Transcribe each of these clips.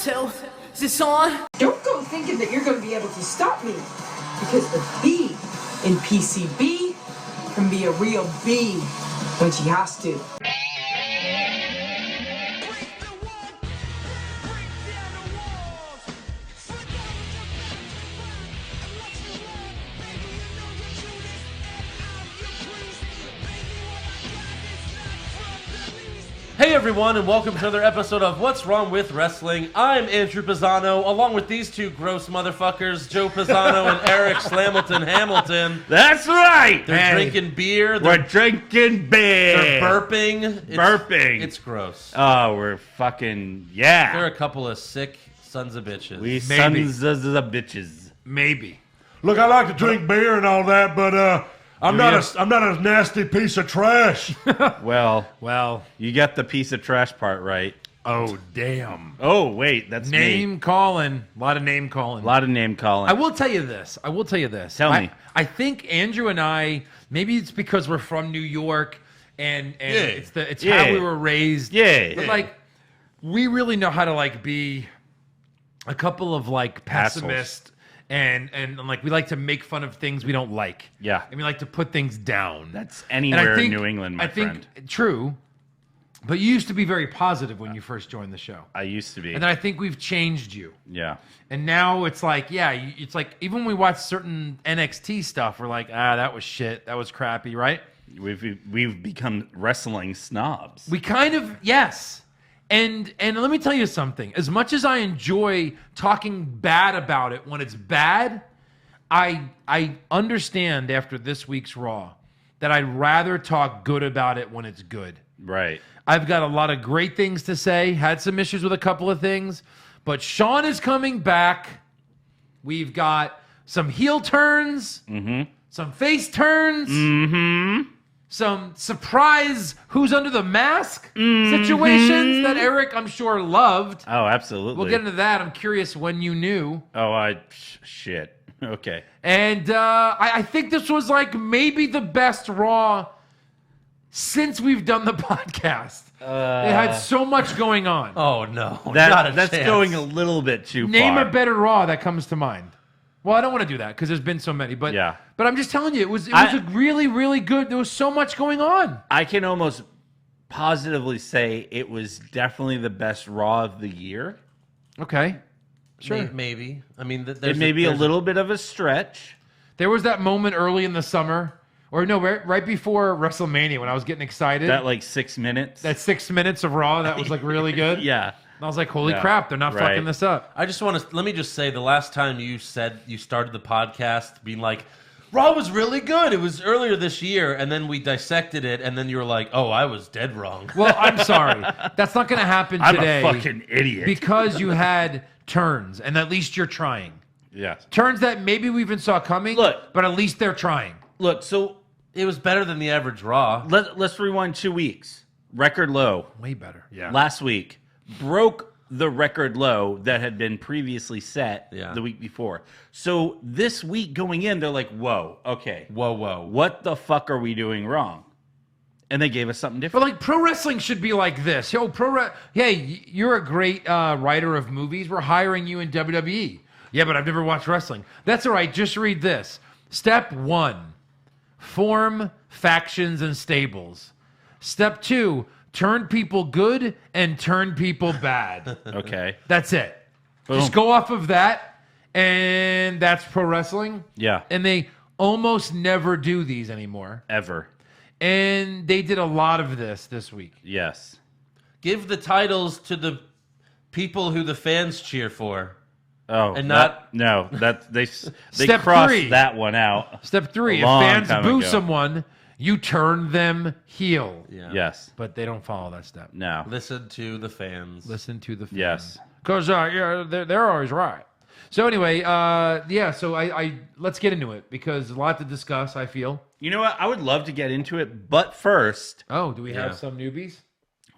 So, is this on? Don't go thinking that you're going to be able to stop me. Because the B in PCB can be a real B when she has to. Hey everyone, and welcome to another episode of What's Wrong with Wrestling. I'm Andrew Pisano, along with these two gross motherfuckers, Joe Pisano and Eric Slamilton Hamilton. That's right! They're drinking beer. We're drinking beer. They're burping. Burping. It's gross. Oh, we're fucking, yeah. They're a couple of sick sons of bitches. We sons of bitches. Maybe. Look, I like to drink beer and all that, but I'm not a nasty piece of trash. Well, you got the piece of trash part right. Oh, damn. Oh, wait, that's Name me. calling. A lot of name calling. A lot of name calling. I will tell you this. Tell me. I think Andrew and I, maybe it's because we're from New York and it's how we were raised. Yeah. But like, we really know how to like be a couple of like pessimists. And like we like to make fun of things we don't like. Yeah. And we like to put things down. That's anywhere in New England, my friend. I think, true. But you used to be very positive when you first joined the show. I used to be. And then I think we've changed you. Yeah. And now it's like, it's like even when we watch certain NXT stuff, we're like, that was shit. That was crappy, right? We've become wrestling snobs. We kind of, yes. And let me tell you something. As much as I enjoy talking bad about it when it's bad, I understand after this week's Raw that I'd rather talk good about it when it's good. Right. I've got a lot of great things to say. Had some issues with a couple of things. But Shawn is coming back. We've got some heel turns. Mm-hmm. Some face turns. Mm-hmm. Some surprise who's under the mask situations that Eric, I'm sure, loved. Oh, absolutely. We'll get into that. I'm curious when you knew. Oh, shit. Okay. And I think this was like maybe the best Raw since we've done the podcast. It had so much going on. Oh, no. That's going a little bit too far. Name a better Raw that comes to mind. Well, I don't want to do that because there's been so many. But yeah. But I'm just telling you, it was a really, really good. There was so much going on. I can almost positively say it was definitely the best Raw of the year. Okay. Sure. Maybe. I mean, it may be a little bit of a stretch. There was that moment early in the summer, or no, right before WrestleMania when I was getting excited. That like 6 minutes. That 6 minutes of Raw, that was like really good. Yeah. And I was like, holy crap, they're not fucking this up. Let me just say, the last time you said you started the podcast being like, Raw was really good. It was earlier this year, and then we dissected it, and then you were like, oh, I was dead wrong. Well, I'm sorry. That's not going to happen today. I'm a fucking idiot. Because you had turns, and at least you're trying. Yes. Turns that maybe we even saw coming, but at least they're trying. Look, so it was better than the average Raw. Let's rewind 2 weeks. Record low. Way better. Yeah. Last week. Broke the record low that had been previously set the week before. So this week going in, they're like, whoa, okay. Whoa. What the fuck are we doing wrong? And they gave us something different. But like pro wrestling should be like this. Hey, you're a great writer of movies. We're hiring you in WWE. Yeah, but I've never watched wrestling. That's all right. Just read this. Step 1, form factions and stables. Step 2, turn people good and turn people bad. Okay. That's it. Boom. Just go off of that, and that's pro wrestling. Yeah. And they almost never do these anymore. Ever. And they did a lot of this week. Yes. Give the titles to the people who the fans cheer for. Oh, and they Step crossed 3. that one out. Step 3, if long fans time boo ago. someone, you turn them heel. Yeah. Yes. But they don't follow that step. No. Listen to the fans. Listen to the fans. Yes. Because they're always right. So anyway, so I let's get into it because a lot to discuss, I feel. You know what? I would love to get into it, but first... Oh, do we have some newbies?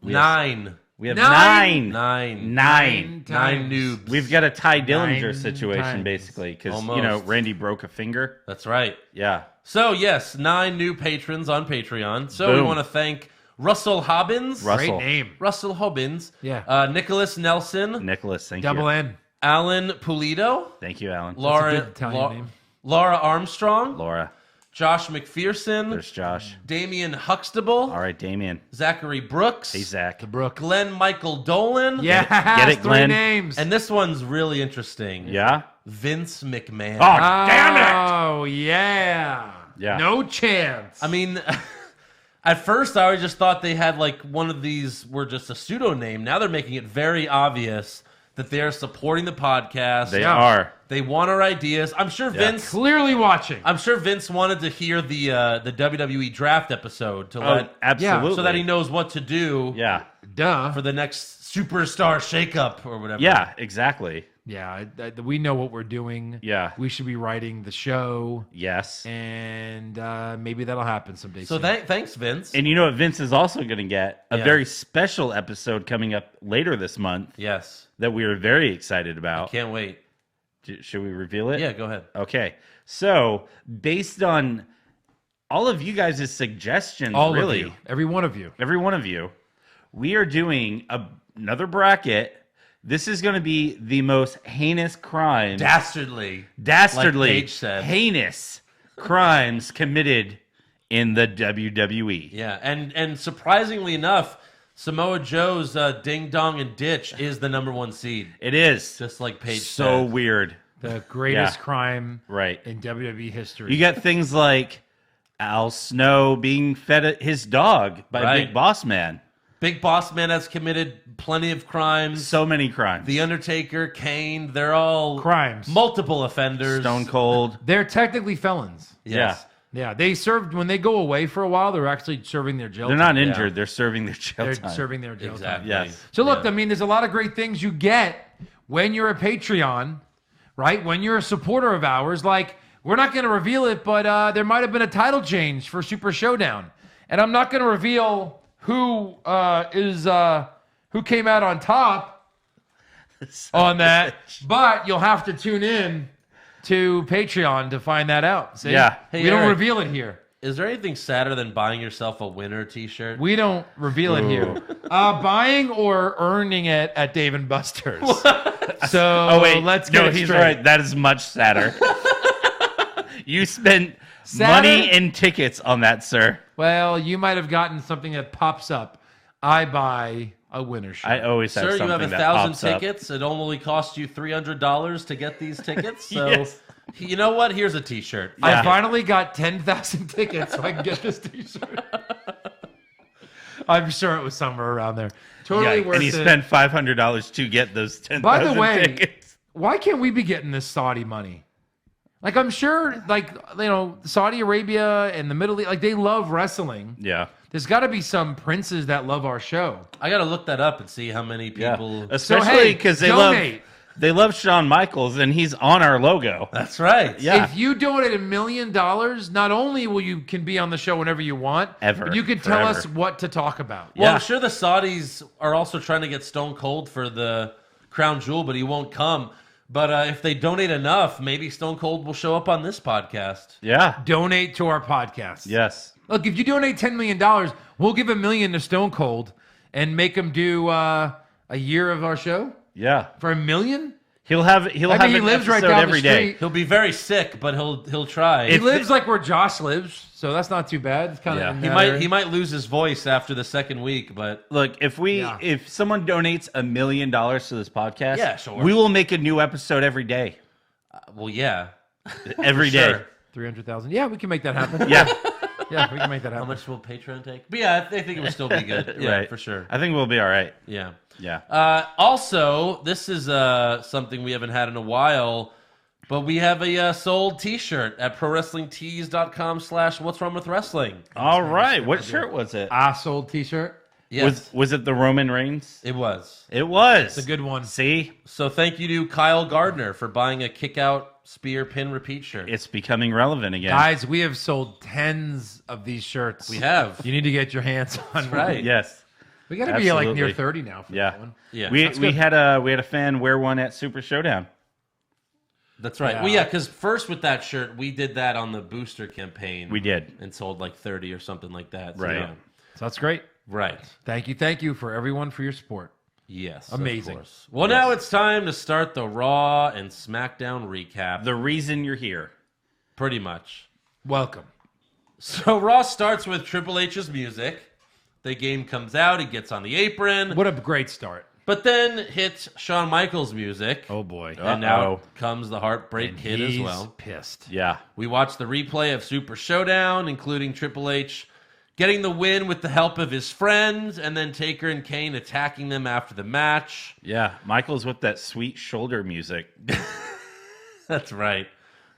Nine. We have Nine noobs. We've got a Ty Dillinger situation, times. basically, because, Almost. Randy broke a finger. That's right. Yeah. So, yes, 9 new patrons on Patreon. So Boom. we want to thank Russell Hobbins. Russell. Great name. Russell Hobbins. Yeah. Nicholas Nelson. Nicholas, thank Double you. N. Alan Pulido. Thank you, Alan. Laura, good Italian name. Laura Armstrong. Laura. Josh McPherson. There's Josh. Damian Huxtable. All right, Damien. Zachary Brooks. Hey, Zach. Brooke. Glenn Michael Dolan. Yeah. Get it, Three Glenn? names. And this one's really interesting. Yeah? Vince McMahon. Oh, damn it! Oh, yeah. Yeah. No chance. I mean, at first I always just thought they had like one of these were just a pseudo name. Now they're making it very obvious that they're supporting the podcast. They are. They want our ideas. I'm sure Vince. Clearly watching. I'm sure Vince wanted to hear the WWE draft episode to let Absolutely. so that he knows what to do. Yeah. Duh. For the next superstar shakeup or whatever. Yeah, exactly. Yeah, we know what we're doing. Yeah. We should be writing the show. Yes. And maybe that'll happen someday So soon. thanks, Vince. And you know what Vince is also going to get? A Yeah. very special episode coming up later this month Yes. that we are very excited about. Can't wait. Should we reveal it? Yeah, go ahead. Okay. So, based on all of you guys' suggestions, All really, of you. Every one of you. every one of you, we are doing another bracket. This is going to be the most heinous crimes. Dastardly. Dastardly, Like Paige said. heinous crimes committed in the WWE. Yeah, and surprisingly enough, Samoa Joe's Ding Dong and Ditch is the #1 seed. It is. Just like Paige So said. weird. The greatest Yeah. crime Right. in WWE history. You got things like Al Snow being fed his dog by Right. Big Boss Man. Big Boss Man has committed plenty of crimes. So many crimes. The Undertaker, Kane, they're all Crimes. multiple offenders. Stone Cold. They're technically felons. Yes. Yeah, they served when they go away for a while. They're actually serving their jail. They're time. not injured. They're serving their jail They're time. serving their jail Exactly. time. Yes. So look, Yeah. I mean, there's a lot of great things you get when you're a Patreon, right? When you're a supporter of ours. Like, we're not going to reveal it, but there might have been a title change for Super Showdown, and I'm not going to reveal who came out on top on that, but you'll have to tune in to Patreon to find that out. See? Yeah. Hey, we don't Eric. reveal it here. Is there anything sadder than buying yourself a winner t-shirt? We don't reveal it here. Buying or earning it at Dave & Buster's. So Oh, wait. let's get no, it he's straight. right. That is much sadder. You spent Sadder? money and tickets on that, sir. Well, you might have gotten something that pops up. I buy a winner shirt. I always have Sir, something you have that 1,000 pops up. tickets. It only cost you $300 to get these tickets. So, Yes. you know what? Here's a t-shirt. I Yeah. finally got 10,000 tickets so I can get this t-shirt. I'm sure it was somewhere around there. Totally Yeah, worth and he it. spent $500 to get those 10,000 By the way, tickets. why can't we be getting this Saudi money? Like, I'm sure, like, you know, Saudi Arabia and the Middle East, like, they love wrestling. Yeah. There's got to be some princes that love our show. I got to look that up and see how many people. Especially hey, because donate. they love Shawn Michaels and he's on our logo. That's right. Yeah. If you donate $1 million, not only will you can be on the show whenever you want, Ever. but you can tell Forever. us what to talk about. Well, Yeah. I'm sure the Saudis are also trying to get Stone Cold for the crown jewel, but he won't come. But if they donate enough, maybe Stone Cold will show up on this podcast. Yeah. Donate to our podcast. Yes. Look, if you donate $10 million, we'll give $1 million to Stone Cold and make him do a year of our show Yeah. for $1 million. He have I an mean, he lives right episode down every the day. street. He'll be very sick, but he'll try. He lives like where Josh lives, so that's not too bad. It's kind of Yeah. He might lose his voice after the second week, but Look, if someone donates $1 million to this podcast, Yeah, sure. we will make a new episode every day. well, yeah. Every day. Sure. 300,000. Yeah, we can make that happen. Yeah. Yeah, we can make that How happen. much will Patreon take? But yeah, I think it will still be good. Yeah, Right. for sure. I think we'll be all right. Yeah. Yeah. Also, this is something we haven't had in a while, but we have a sold T-shirt at ProWrestlingTees.com/What's Wrong with Wrestling. All right. What shirt was it? Sold t-shirt. Yes, Was it the Roman Reigns? it was. It was. It's a good one. See? So thank you to Kyle Gardner for buying a kick-out spear pin repeat shirt. It's becoming relevant again. Guys, we have sold tens of these shirts. We have. You need to get your hands on one. right. Yes. We got to be like near Absolutely. 30 now for Yeah. that one. Yeah, We had a fan wear one at Super Showdown. that's right. Yeah. Well, yeah, because first with that shirt, we did that on the booster campaign. We did. and sold like 30 or something like that. So, Right. yeah. So that's great. Right. Thank you for everyone for your support. Yes. Amazing. Of course. Well, now it's time to start the Raw and SmackDown recap. The reason you're here. Pretty much. Welcome. So Raw starts with Triple H's music. The game comes out. He gets on the apron. What a great start. But then hits Shawn Michaels' music. Oh, boy. And now comes the Heartbreak Kid as well. Pissed. Yeah. We watched the replay of Super Showdown, including Triple H getting the win with the help of his friends, and then Taker and Kane attacking them after the match. Yeah. Michael's with that sweet shoulder music. That's right.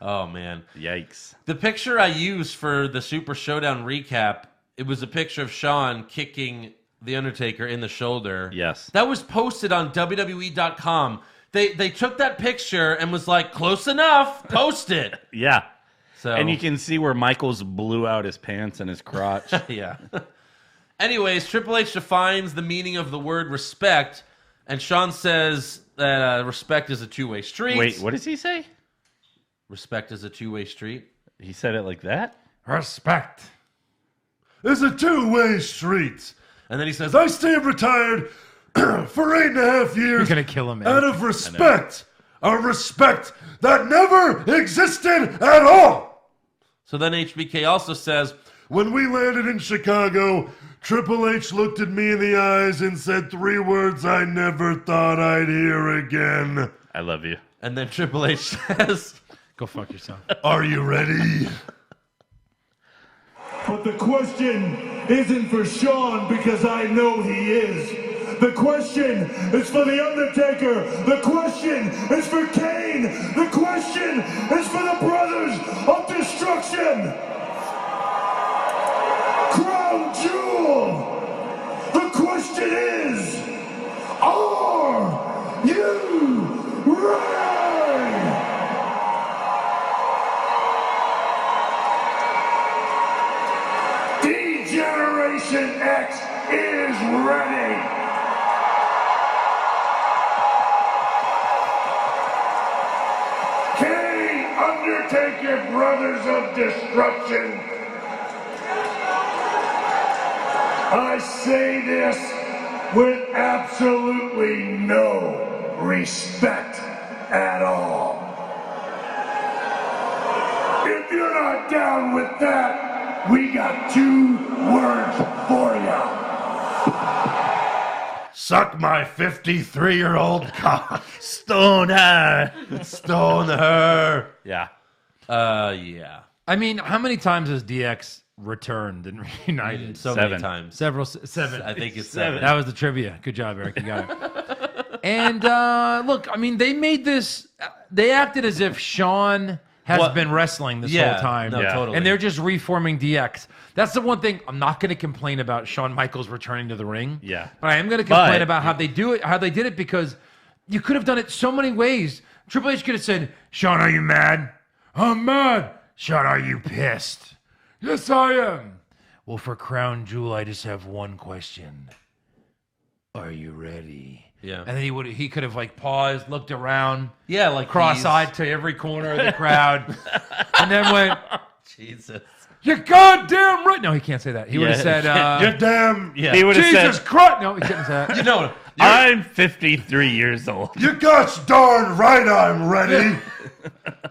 Oh, man. Yikes. The picture I used for the Super Showdown recap, it was a picture of Shawn kicking The Undertaker in the shoulder. Yes. That was posted on WWE.com. They took that picture and was like, close enough, post it. Yeah. So, And you can see where Michaels blew out his pants and his crotch. yeah. Anyways, Triple H defines the meaning of the word respect, and Shawn says that respect is a two-way street. Wait, what does he say? Respect is a two-way street. He said it like that? Respect. It's a two-way street. And then he says, I stayed retired for 8.5 years. You're going to kill him, man. Out of respect. A respect that never existed at all. So then HBK also says, When we landed in Chicago, Triple H looked at me in the eyes and said 3 words I never thought I'd hear again. I love you. and then Triple H says, Go fuck yourself. Are you ready? But the question isn't for Shawn because I know he is. The question is for The Undertaker. The question is for Kane. The question is for the Brothers of Destruction. Crown Jewel. The question is, are you ready? Generation X is ready. Kane, Undertaker, Brothers of Destruction. I say this with absolutely no respect at all. If you're not down with that, we got 2 words for you. Suck my 53-year-old cock. Stone her. Stone her. Yeah. yeah. I mean, how many times has DX returned and reunited? So 7 many times. Seven. I think it's 7. That was the trivia. Good job, Eric. You got it. And look, I mean, they made this. They acted as if Shawn has been wrestling this whole time. No, totally. And they're just reforming DX. That's the one thing I'm not going to complain about Shawn Michaels returning to the ring. Yeah. But I am going to complain about how they do it, how they did it, because you could have done it so many ways. Triple H could have said, Shawn, are you mad? I'm mad. Shawn, are you pissed? Yes, I am. Well, for Crown Jewel, I just have one question. Are you ready? Yeah. And then he could have like paused, looked around, Yeah, like cross-eyed to every corner of the crowd, and then went, Jesus. "You're goddamn right." No, he can't say that. He would have said, You damn. Yeah. He would have "Jesus said, Christ!" No, he couldn't say that. You know, I'm 53 years old. You gosh darn right I'm ready.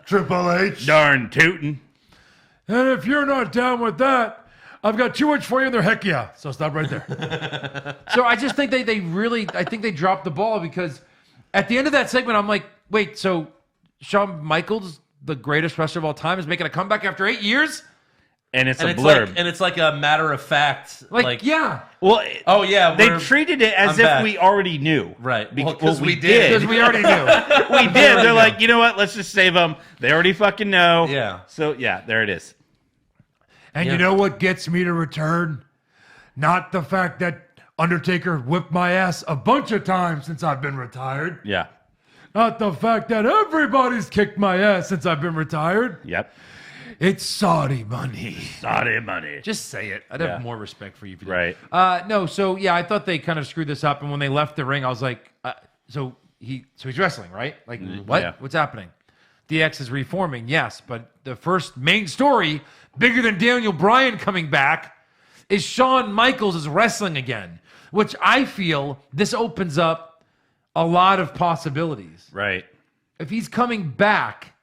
Triple H. Darn tootin'. And if you're not down with that, I've got 2 words for you, and they're heck yeah. So stop right there. So I just think they really, I think they dropped the ball, because at the end of that segment, I'm like, wait, so Shawn Michaels, the greatest wrestler of all time, is making a comeback after 8 years? And it's and a it's blurb. like a matter of fact. Like yeah. Well, Oh yeah, they treated it as I'm if back. we already knew. Right. Because Well, 'cause we Because did. we already knew. We did. They're like, you know what? Let's just save them. They already fucking know. Yeah. So, yeah, there it is. And Yeah. you know what gets me to return? Not the fact that Undertaker whipped my ass a bunch of times since I've been retired. Yeah. Not the fact that everybody's kicked my ass since I've been retired. Yep. It's Saudi money. Saudi money. Just say it. I'd Yeah. have more respect for you. If you Right. did. No, so yeah, I thought they kind of screwed this up. And when they left the ring, I was like, so he's wrestling, right? Like, what? Yeah. What's happening? DX is reforming, yes. But the first main story, bigger than Daniel Bryan coming back, is Shawn Michaels is wrestling again, which I feel this opens up a lot of possibilities. Right. If he's coming back,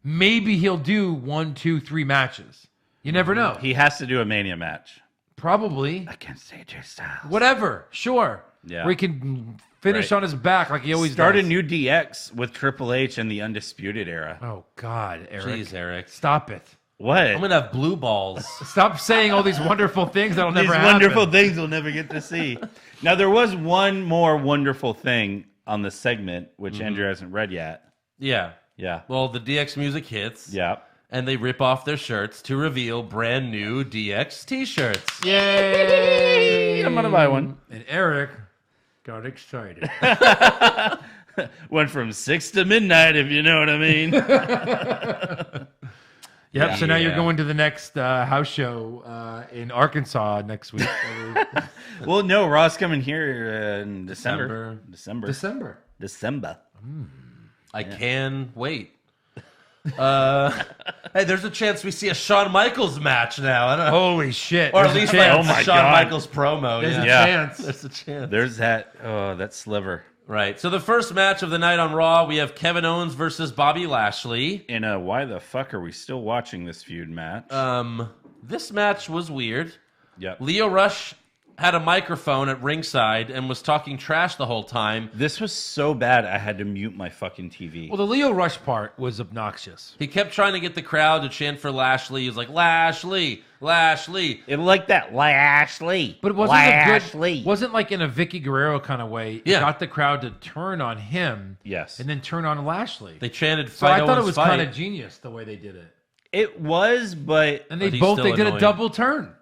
maybe he'll do 1, 2, 3 matches. You never know. He has to do a Mania match. Probably. Against AJ Styles. Whatever. Sure. Yeah. Where he can finish on his back like he always Start does. a new DX with Triple H in the Undisputed Era. Oh, God, Eric. Jeez, Eric. Stop it. What? I'm going to have blue balls. Stop saying all these wonderful things that'll never These happen. wonderful things we'll never get to see. Now, there was one more wonderful thing on the segment, which Andrew hasn't read yet. Yeah. Yeah. Well, the DX music hits. Yeah. And they rip off their shirts to reveal brand new DX t-shirts. Yay! I'm going to buy one. And Eric got excited. Went from 6 to midnight, if you know what I mean. Yep. So now you're Yeah. going to the next house show in Arkansas next week. Well, no, Raw's coming here in December. December. I can wait. Hey, there's a chance we see a Shawn Michaels match now. I don't know. Holy shit! Or at There's a least chance. like Oh my Shawn God. Michaels promo. There's a yeah. chance. There's a chance. There's that sliver. Right. So the first match of the night on Raw, we have Kevin Owens versus Bobby Lashley. In a why the fuck are we still watching this feud match? This match was weird. Yep. Lio Rush had a microphone at ringside and was talking trash the whole time. This was so bad I had to mute my fucking TV. Well, the Lio Rush part was obnoxious. He kept trying to get the crowd to chant for Lashley. He was like, Lashley, Lashley. It like that Lashley. But it wasn't Lashley. a good, wasn't like in a Vicky Guerrero kind of way. It Yeah. got the crowd to turn on him. Yes. And then turn on Lashley. They chanted, So I fight thought it Owens, was fight. kind of genius the way they did it. It was, but And they But he's both still did a annoying. double turn.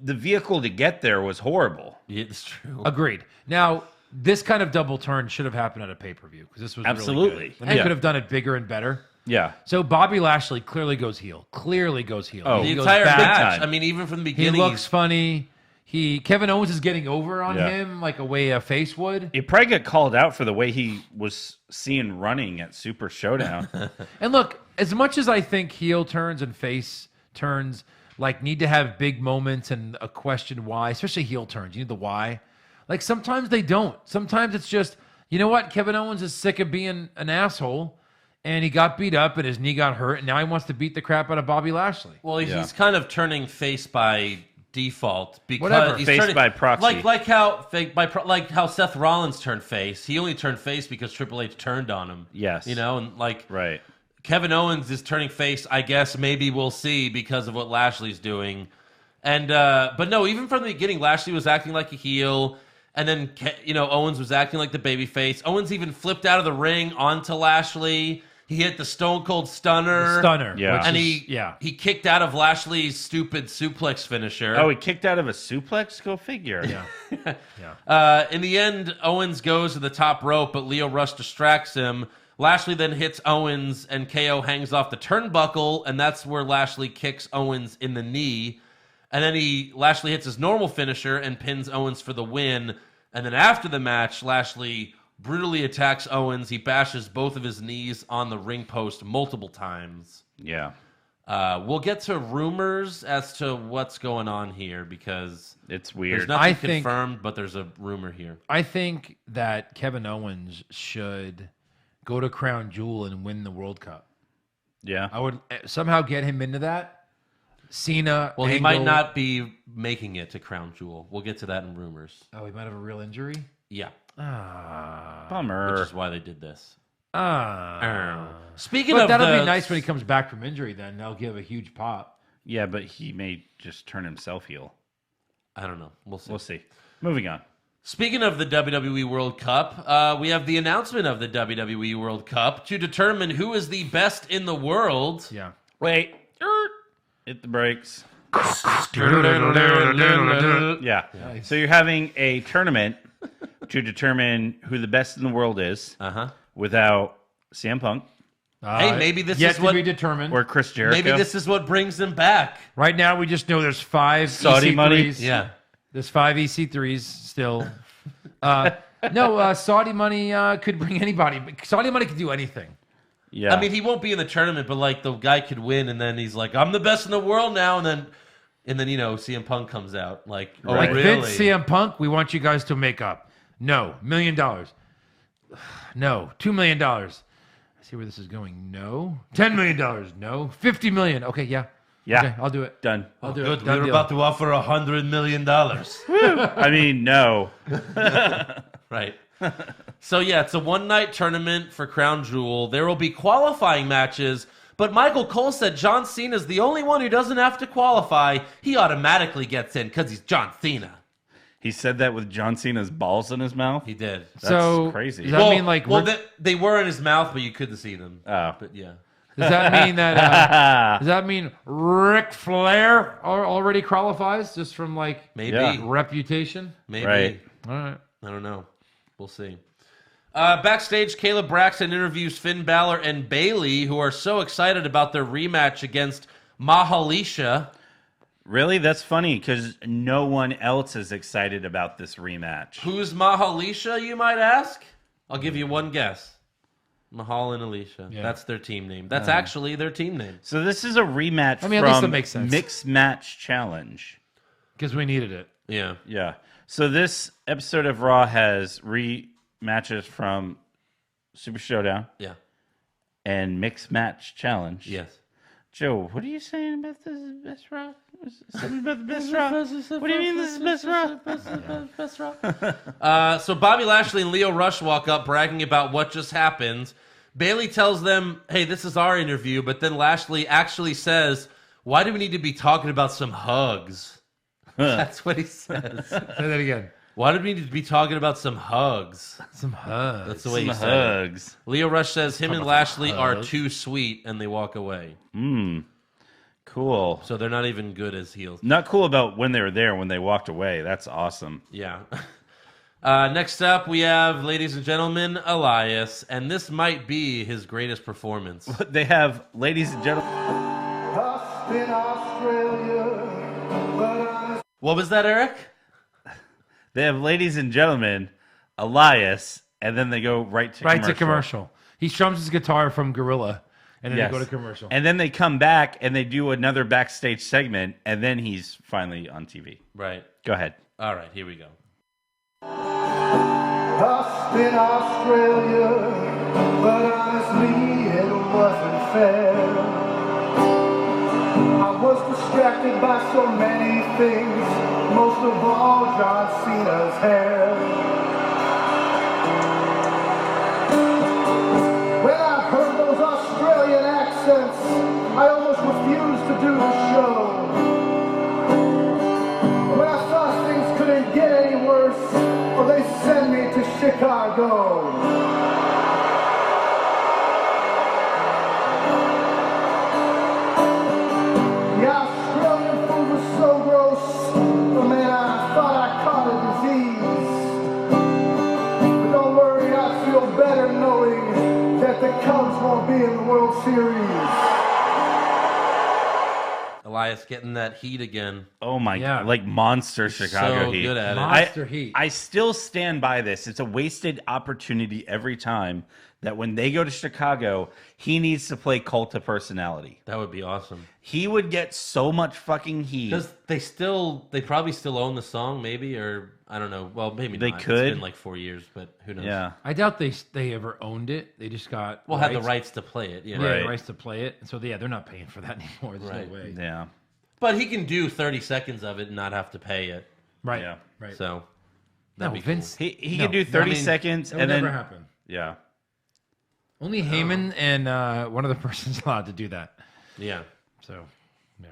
the vehicle to get there was horrible. Yeah, it's true. Agreed. Now, this kind of double turn should have happened at a pay-per-view because this was really Absolutely. good. And they Yeah. could have done it bigger and better. Yeah. So Bobby Lashley clearly goes heel. Oh, The He goes entire back. match. time. I mean, even from the He beginning. looks funny. Kevin Owens is getting over on Yeah. him like a way a face would. He probably got called out for the way he was seen running at Super Showdown. And look, as much as I think heel turns and face turns like need to have big moments and a question why, especially heel turns, you need the why. Like sometimes they don't. Sometimes it's just, you know what? Kevin Owens is sick of being an asshole and he got beat up and his knee got hurt and now he wants to beat the crap out of Bobby Lashley. Well, Yeah. he's kind of turning face by default because Whatever. he's Face turning, by proxy. like how Seth Rollins turned face. He only turned face because Triple H turned on him. Yes. You know, and like Right. Kevin Owens is turning face. I guess maybe we'll see because of what Lashley's doing. And but no, even from the beginning, Lashley was acting like a heel, and then Owens was acting like the babyface. Owens even flipped out of the ring onto Lashley. He hit the Stone Cold Stunner. Yeah. which And is- he kicked out of Lashley's stupid suplex finisher. Oh, he kicked out of a suplex? Go figure. Yeah. In the end, Owens goes to the top rope, but Lio Rush distracts him. Lashley then hits Owens, and KO hangs off the turnbuckle, and that's where Lashley kicks Owens in the knee. And then Lashley hits his normal finisher and pins Owens for the win. And then after the match, Lashley brutally attacks Owens. He bashes both of his knees on the ring post multiple times. Yeah. We'll get to rumors as to what's going on here because It's there's weird. nothing I think- confirmed, but there's a rumor here. I think that Kevin Owens should go to Crown Jewel and win the World Cup. Yeah. I would somehow get him into that. Cena. Well, he Angle. might not be making it to Crown Jewel. We'll get to that in rumors. Oh, he might have a real injury. Yeah, Bummer. which is why they did this. Ah. Speaking But of that'll the, be nice when he comes back from injury. Then they'll give a huge pop. Yeah, but he may just turn himself heel. I don't know. We'll see. We'll see. Moving on. Speaking of the WWE World Cup, we have the announcement of the WWE World Cup to determine who is the best in the world. Yeah. Wait. Hit the brakes. Yeah. So you're having a tournament to determine who the best in the world is without CM Punk Hey, maybe this yet is to what be determined. or Chris Jericho. maybe this is what brings them back. Right now, we just know there's 5 Saudi EC3s. money? Yeah. There's 5 EC3s still. No, Saudi money could bring anybody. Saudi money could do anything. Yeah. I mean, he won't be in the tournament, but like the guy could win, and then he's like, "I'm the best in the world now," and then And then, CM Punk comes out like, oh, Like really? Vince, CM Punk, we want you guys to make up. No. $1 million. No. $2 million. I see where this is going. No. $10 million. No. $50 million. Okay, yeah. Yeah. Okay, I'll do it. Done. I'll do Good. it. Done We're deal. about to offer $100 million. I mean, no. Right. So, yeah, it's a one-night tournament for Crown Jewel. There will be qualifying matches, but Michael Cole said John Cena's the only one who doesn't have to qualify. He automatically gets in because he's John Cena. He said that with John Cena's balls in his mouth. He did. So crazy. Does that mean like they were in his mouth, but you couldn't see them. Oh. But yeah. Does that mean that? Does that mean Ric Flair already qualifies just from like Maybe. Yeah. reputation? Maybe. Right. All right. I don't know. We'll see. Backstage, Caleb Braxton interviews Finn Balor and Bayley, who are so excited about their rematch against Mahalisha. Really? That's funny because no one else is excited about this rematch. Who's Mahalisha, you might ask? I'll give you one guess. Mahal and Alicia. Yeah. That's their team name. That's actually their team name. So this is a rematch I mean, at least from that makes sense. Mixed Match Challenge. Because we needed it. Yeah. Yeah. So this episode of Raw has rematches from Super Showdown Yeah. and Mixed Match Challenge. Yes. Joe, what are you saying about this best Raw? Something about the best Raw? What do you mean this is best Raw? So Bobby Lashley and Leo Rush walk up bragging about what just happened. Bayley tells them, hey, this is our interview, but then Lashley actually says, why do we need to be talking about some hugs? That's what he says. Say that again. Why do we need to be talking about some hugs? Some hugs. That's the way he Some said it. hugs. Leo Rush says him and Lashley are too sweet, and they walk away. Cool. So they're not even good as heels. Not cool about when they were there, when they walked away. That's awesome. Yeah. Next up, we have, ladies and gentlemen, Elias, and this might be his greatest performance. They have, ladies and gentlemen. What was that, Eric? They have, ladies and gentlemen, Elias, and then they go right to commercial. He strums his guitar from Gorilla, and then Yes. they go to commercial. And then they come back and they do another backstage segment, and then he's finally on TV. Right. Go ahead. All right, here we go. Lost in Australia, but honestly it wasn't fair. I was distracted by so many things, most of all John Cena's hair. When I heard those Australian accents, I almost refused to do the show. When I thought things couldn't get any worse, well, they sent me to Chicago. The Australian food was so gross, oh man, I thought I caught a disease. But don't worry, I feel better knowing that the Cubs won't be in the World Series. Elias getting that heat again. Oh my Yeah. God. Like monster Chicago so Heat. good at it. Monster Heat. I still stand by this. It's a wasted opportunity every time that when they go to Chicago, he needs to play Cult of Personality. That would be awesome. He would get so much fucking heat. Because they probably still own the song, maybe, or I don't know. Well, maybe They not. could. It's been like 4 years, but who knows? Yeah. I doubt they ever owned it. They just got Had the rights to play it. Yeah. Yeah, Right. the rights to play it. So yeah, they're not paying for that anymore. There's Right. no way. Yeah. But he can do 30 seconds of it and not have to pay it. Right. Yeah. Right. So no, that'd be Vince. He no, can do 30 I mean, seconds That would and then never happen. yeah. Only Heyman and one other person's allowed to do that. Cool. Yeah. So, yeah.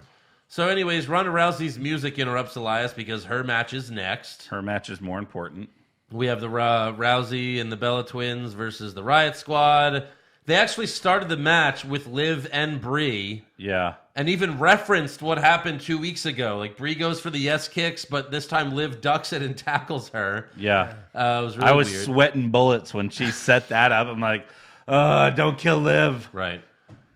So, anyways, Ronda Rousey's music interrupts Elias because her match is next. Her match is more important. We have the Rousey and the Bella Twins versus the Riot Squad. They actually started the match with Liv and Brie, Yeah. and even referenced what happened 2 weeks ago. Like, Brie goes for the yes kicks, but this time Liv ducks it and tackles her. Yeah. It was really I was weird. sweating bullets when she set that up. I'm like, don't kill Liv. Right.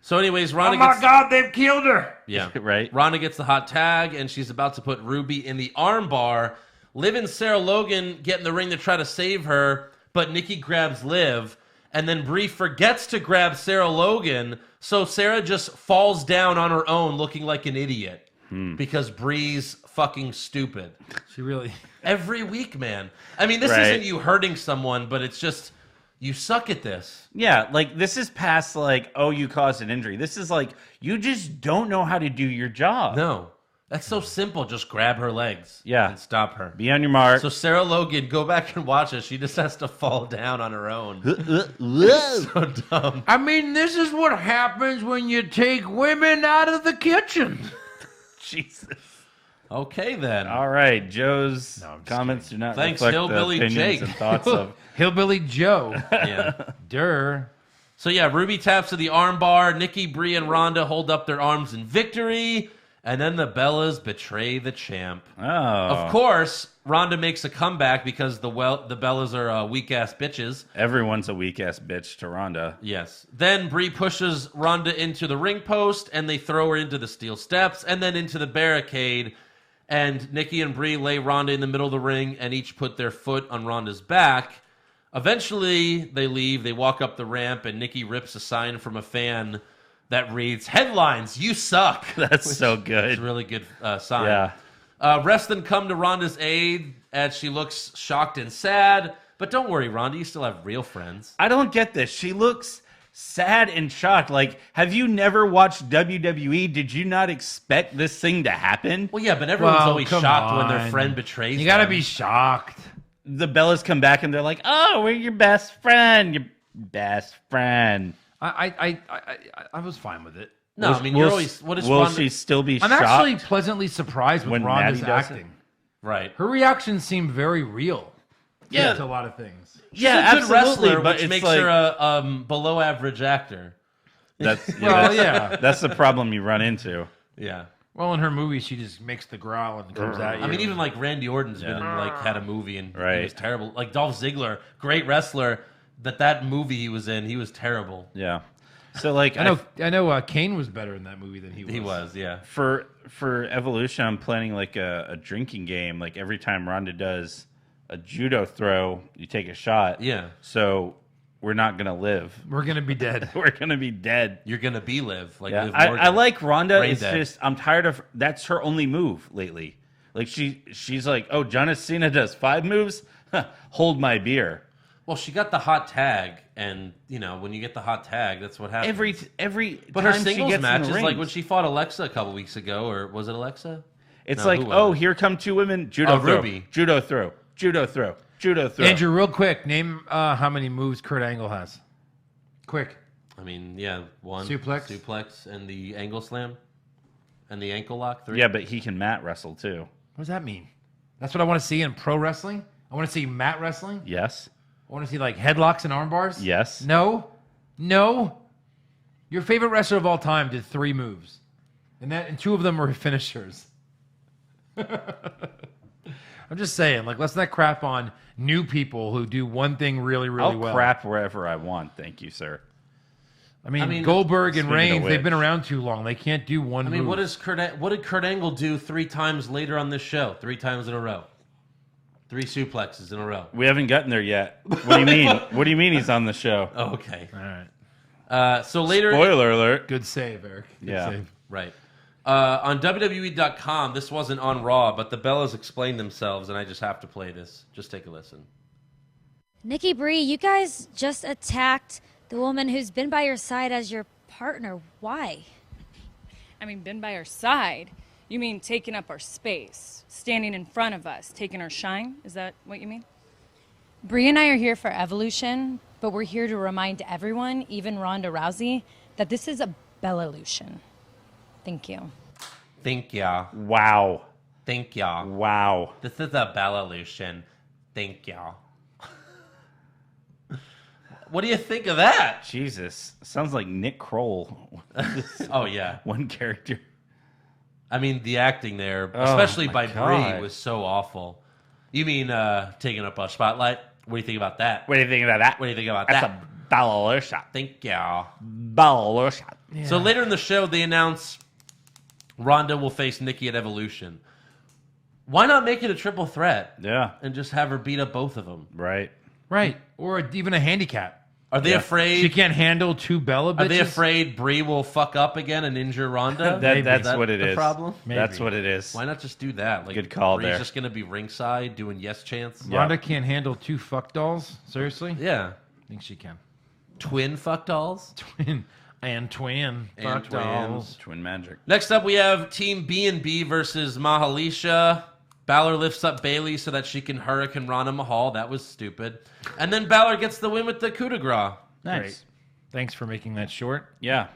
So, anyways, Ronda Oh my gets... God, they've killed her. Yeah. Right. Ronda gets the hot tag, and she's about to put Ruby in the armbar. Liv and Sarah Logan get in the ring to try to save her, but Nikki grabs Liv, and then Brie forgets to grab Sarah Logan, so Sarah just falls down on her own looking like an idiot. because Brie's fucking stupid. She really... Every week, man. I mean, this Right. isn't you hurting someone, but it's just, you suck at this. Yeah, like, this is past, like, oh, you caused an injury. This is like, you just don't know how to do your job. No. That's so simple. Just grab her legs. Yeah. And stop her. Be on your mark. So Sarah Logan, go back and watch it. She just has to fall down on her own. So dumb. I mean, this is what happens when you take women out of the kitchen. Jesus. Okay, then. All right, Joe's No, I'm just comments do not Thanks, reflect Hillbilly the opinions Jake. and thoughts of... Hillbilly Joe. Yeah. Durr. So yeah, Ruby taps to the armbar. Nikki, Brie, and Ronda hold up their arms in victory. And then the Bellas betray the champ. Oh. Of course, Ronda makes a comeback because the Bellas are weak-ass bitches. Everyone's a weak-ass bitch to Ronda. Yes. Then Brie pushes Ronda into the ring post, and they throw her into the steel steps, and then into the barricade. And Nikki and Brie lay Ronda in the middle of the ring, and each put their foot on Ronda's back. Eventually, they leave. They walk up the ramp, and Nikki rips a sign from a fan that reads, "Headlines, you suck." That's so good. It's a really good sign. Yeah. Rest then come to Ronda's aid as she looks shocked and sad. But don't worry, Ronda, you still have real friends. I don't get this. She looks sad and shocked. Like, have you never watched WWE? Did you not expect this thing to happen? Well, yeah, but everyone's Well, always come shocked when on. their friend betrays You gotta them. be shocked. The Bellas come back and they're like, "Oh, we're your best friend. Your best friend." I was fine with it. No, I mean, you're always... What is will Ronda... she still be I'm shocked? actually pleasantly surprised with when Ronda's Natty does it? acting. Right. Her reactions seem very real. Yeah. To a lot of things. Yeah, She's a good absolutely, wrestler, but which it's makes like, her a below-average actor. That's, Well, yeah. That's the problem you run into. Yeah. Well, in her movies, she just makes the growl and comes at you. I mean, even like Randy Orton's been in, like, had a movie and Right. he was terrible. Like Dolph Ziggler, great wrestler, that movie he was in, he was terrible. Yeah. So, like, I know. Kane was better in that movie than he was. He was, yeah. for Evolution, I'm planning like a drinking game. Like, every time Ronda does a judo throw, you take a shot. Yeah. So we're not gonna live. We're gonna be dead. We're gonna be dead. You're gonna be Liv. Like Yeah. Liv I Morgan. like Ronda. Brain It's dead. just I'm tired of that's her only move lately. Like she's like, "Oh, John Cena does 5 moves. Hold my beer." Well, she got the hot tag, and you know when you get the hot tag, that's what happens. Every but her time she singles gets in the matches, like rings, when she fought Alexa a couple weeks ago, or was it Alexa? it's No, like, who was "Oh, it? here come 2 women. Judo Oh, throw, Ruby. judo throw, judo throw, judo throw." Andrew, real quick, name how many moves Kurt Angle has. Quick. I mean, yeah, one Suplex, and the angle slam, and the ankle lock. 3. Yeah, but he can mat wrestle too. What does that mean? That's what I want to see in pro wrestling. I want to see mat wrestling. Yes. I want to see like headlocks and arm bars. Yes. No. Your favorite wrestler of all time did 3 moves, and 2 of them were finishers. I'm just saying, like, let's not crap on new people who do one thing really, really I'll well. crap wherever I want. Thank you, sir. I mean, mean, Goldberg and speaking of Reigns, they've which. been around too long. They can't do one I mean, move. what did Kurt Angle do 3 times later on this show? 3 times in a row. 3 suplexes in a row. We haven't gotten there yet. What do you mean? What do you mean he's on the show? Oh, okay. All right. So later, Spoiler alert. Good save, Eric. Good Yeah. save. right. On WWE.com, this wasn't on Raw, but the Bellas explained themselves, and I just have to play this. Just take a listen. Nikki Brie, you guys just attacked the woman who's been by your side as your partner. Why? I mean, been by our side? You mean taking up our space, standing in front of us, taking our shine? Is that what you mean? Brie and I are here for Evolution, but we're here to remind everyone, even Ronda Rousey, that this is a Bella-lution. Thank you. Thank ya. Wow. Thank ya. Wow. This is a Bella-lution. Thank ya. What do you think of that? Jesus. Sounds like Nick Kroll. Oh, yeah. One character. I mean, the acting there, especially my by God. Brie, was so awful. You mean taking up a spotlight? What do you think about that? What do you think about that? What do you think about That's that? a Bella-lution. Thank ya. Bella-lution. So later in the show, they announce Ronda will face Nikki at Evolution. Why not make it a triple threat Yeah. and just have her beat up both of them? Right. Right. Or even a handicap. Are they afraid she can't handle 2 Bella bitches? Are they afraid Brie will fuck up again and injure Ronda? That's what it is. Problem? Maybe. That's what it is. Why not just do that? Like, Good call Brie's there. just gonna be ringside doing yes chants. Ronda can't handle 2 fuck dolls? Seriously? Yeah. I think she can. Twin fuck dolls. Twin fuck dolls. Twin magic. Next up, we have Team B&B versus Mahalisha. Balor lifts up Bayley so that she can Hurricane Rana Mahal. That was stupid. And then Balor gets the win with the coup de grace. Nice. Great. Thanks for making that short. Yeah.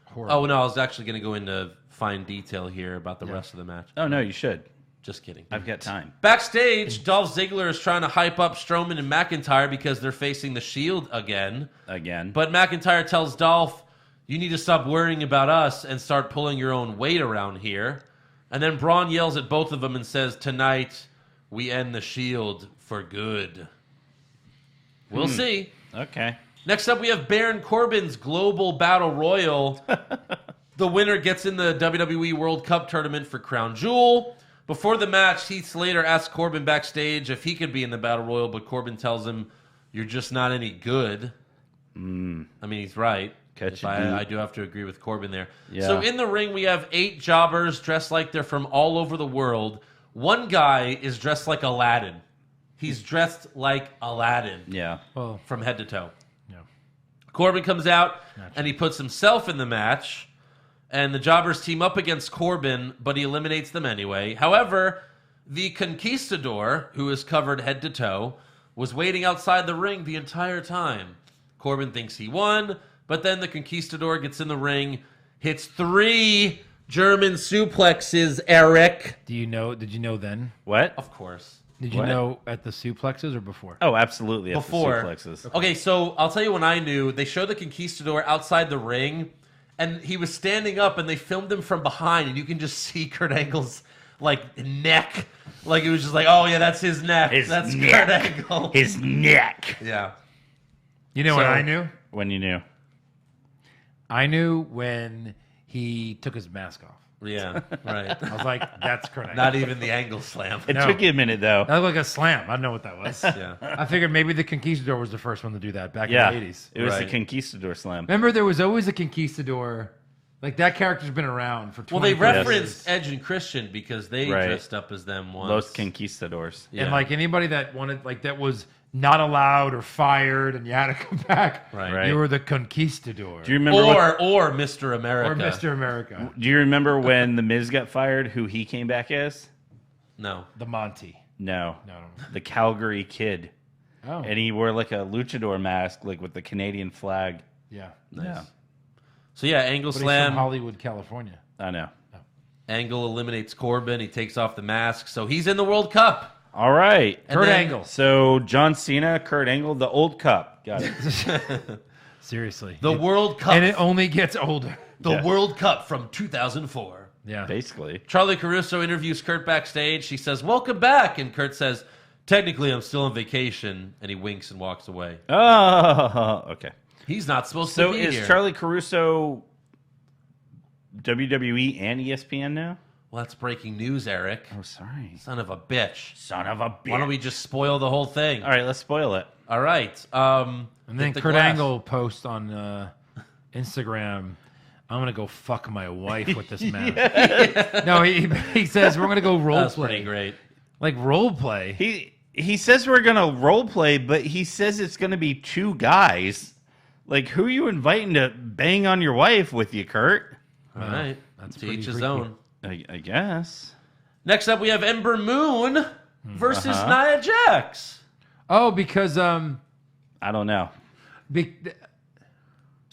Horrible. Oh, no, I was actually going to go into fine detail here about the rest of the match. Oh, no, you should. Just kidding. I've got time. Backstage, Dolph Ziggler is trying to hype up Strowman and McIntyre because they're facing the Shield again. But McIntyre tells Dolph, you need to stop worrying about us and start pulling your own weight around here. And then Braun yells at both of them and says, tonight, we end the Shield for good. We'll see. Okay. Next up, we have Baron Corbin's Global Battle Royal. The winner gets in the WWE World Cup tournament for Crown Jewel. Before the match, Heath Slater asks Corbin backstage if he could be in the Battle Royal, but Corbin tells him, you're just not any good. I mean, he's right. I do have to agree with Corbin there. Yeah. So in the ring, we have 8 jobbers dressed like they're from all over the world. One guy is dressed like Aladdin. He's dressed like Aladdin. Yeah. Well, from head to toe. Yeah. Corbin comes out, and he puts himself in the match. And the jobbers team up against Corbin, but he eliminates them anyway. However, the Conquistador, who is covered head to toe, was waiting outside the ring the entire time. Corbin thinks he won, but then the Conquistador gets in the ring, hits 3 German suplexes, Eric. Did you know then? What? Of course. Did you know at the suplexes or before? Oh, absolutely. Before. At the suplexes. Okay, so I'll tell you when I knew. They showed the Conquistador outside the ring, and he was standing up, and they filmed him from behind, and you can just see Kurt Angle's neck. Like, it was just like, oh yeah, that's his neck. That's Kurt Angle. His neck. Yeah. You know what I knew? When you knew? I knew when he took his mask off. Yeah, right. I was like, that's Kurt Angle. Not even the angle slam. It took you a minute, though. That looked like a slam. I don't know what that was. Yeah. I figured maybe the Conquistador was the first one to do that back in the 80s. It was the Conquistador slam. Remember, there was always a Conquistador. Like, that character's been around for 20 Well, they years. referenced Edge and Christian because they dressed up as them once. Los Conquistadors. And, anybody that wanted, that was not allowed or fired and you had to come back, you were the Conquistador. Do you remember or Mr. America. Or Mr. America. Do you remember when The Miz got fired, who he came back as? No. The Monty. No. The Calgary Kid. Oh. And he wore like a luchador mask, like with the Canadian flag. Yeah. Nice. Yeah. So yeah, Angle But slam. he's from Hollywood, California. I know. Angle eliminates Corbin. He takes off the mask. So he's in the World Cup. All right. And Kurt then- Angle. So John Cena, Kurt Angle, the old cup. Got it. Seriously. The World Cup. And it only gets older. The World Cup from 2004. Yeah. Basically. Charlie Caruso interviews Kurt backstage. She says, welcome back. And Kurt says, technically, I'm still on vacation. And he winks and walks away. Oh, okay. He's not supposed So to be is here. Charlie Caruso WWE and ESPN now? Well, that's breaking news, Eric. Oh, sorry. Son of a bitch. Son of a bitch. Why don't we just spoil the whole thing? All right, let's spoil it. All right. And then Hit the Kurt glass. Angle posts on Instagram, I'm going to go fuck my wife with this mask. No, he says, we're going to go role That's play. pretty great. Like role play. He says we're gonna role play, but he says it's gonna be 2 guys. Like, who are you inviting to bang on your wife with you, Kurt? All right. That's to pretty each his freaky. own. I guess. Next up, we have Ember Moon versus Nia Jax. Oh, because I don't know.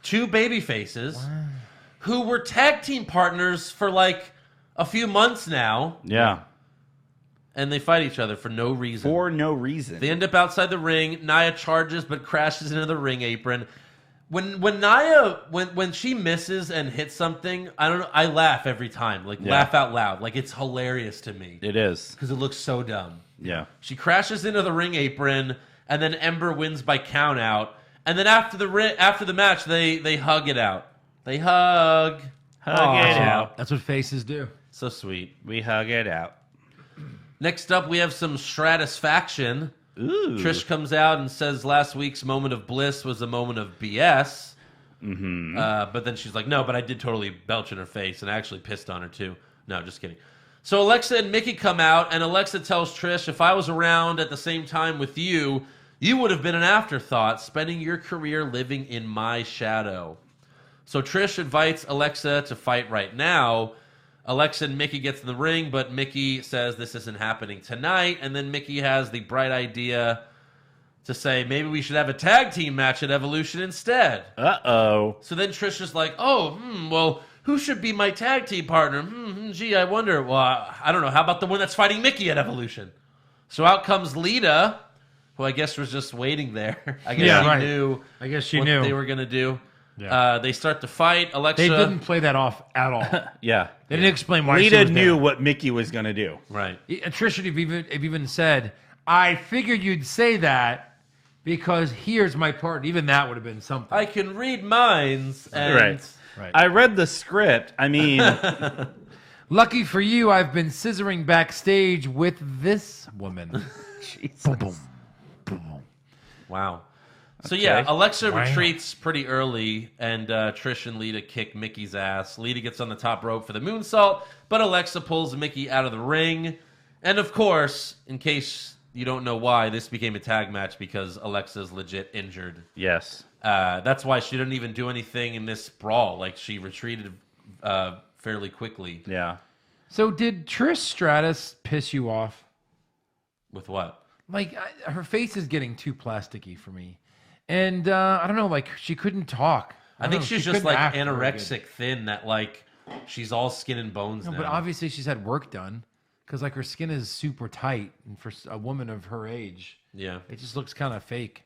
2 baby faces who were tag team partners for like a few months now. Yeah. And they fight each other for no reason. For no reason. They end up outside the ring. Nia charges but crashes into the ring apron. When Nia when she misses and hits something, I don't know, I laugh every time. Like laugh out loud. Like it's hilarious to me. It is. Because it looks so dumb. Yeah. She crashes into the ring apron, and then Ember wins by count out. And then after the match, they hug it out. They hug. Hug it out. That's what faces do. So sweet. We hug it out. Next up, we have some Stratusfaction. Ooh. Trish comes out and says last week's moment of bliss was a moment of BS. Mm-hmm. But then she's like, no, but I did totally belch in her face, and I actually pissed on her too. No, just kidding. So Alexa and Mickey come out, and Alexa tells Trish, if I was around at the same time with you, you would have been an afterthought, spending your career living in my shadow. So Trish invites Alexa to fight right now. Alexa and Mickey gets in the ring, but Mickey says this isn't happening tonight, and then Mickey has the bright idea to say maybe we should have a tag team match at Evolution instead. Uh-oh. So then Trish is like, well, who should be my tag team partner? Gee, I wonder. Well, I don't know. How about the one that's fighting Mickey at Evolution? So out comes Lita, who I guess was just waiting there. I guess she knew. I guess she what knew they were going to do. Yeah. They start to fight. Alexa. They didn't play that off at all. Yeah. They didn't explain why Lita she was knew there. what Mickey was going to do. Right. And Trish should have even said, I figured you'd say that because here's my part. Even that would have been something. I can read minds. And Right. I read the script. I mean... Lucky for you, I've been scissoring backstage with this woman. Boom, boom, boom. Wow. So Okay. yeah, Alexa retreats pretty early, and Trish and Lita kick Mickey's ass. Lita gets on the top rope for the moonsault, but Alexa pulls Mickey out of the ring. And of course, in case you don't know why, this became a tag match because Alexa's legit injured. Yes. That's why she didn't even do anything in this brawl. Like, she retreated fairly quickly. Yeah. So did Trish Stratus piss you off? With what? Like, her face is getting too plasticky for me. And I don't know, like, she couldn't talk. I think know, she's she just couldn't like act very anorexic thin, that like she's all skin and bones good. now. No, but obviously she's had work done because like her skin is super tight, and for a woman of her age, yeah, it just looks kind of fake.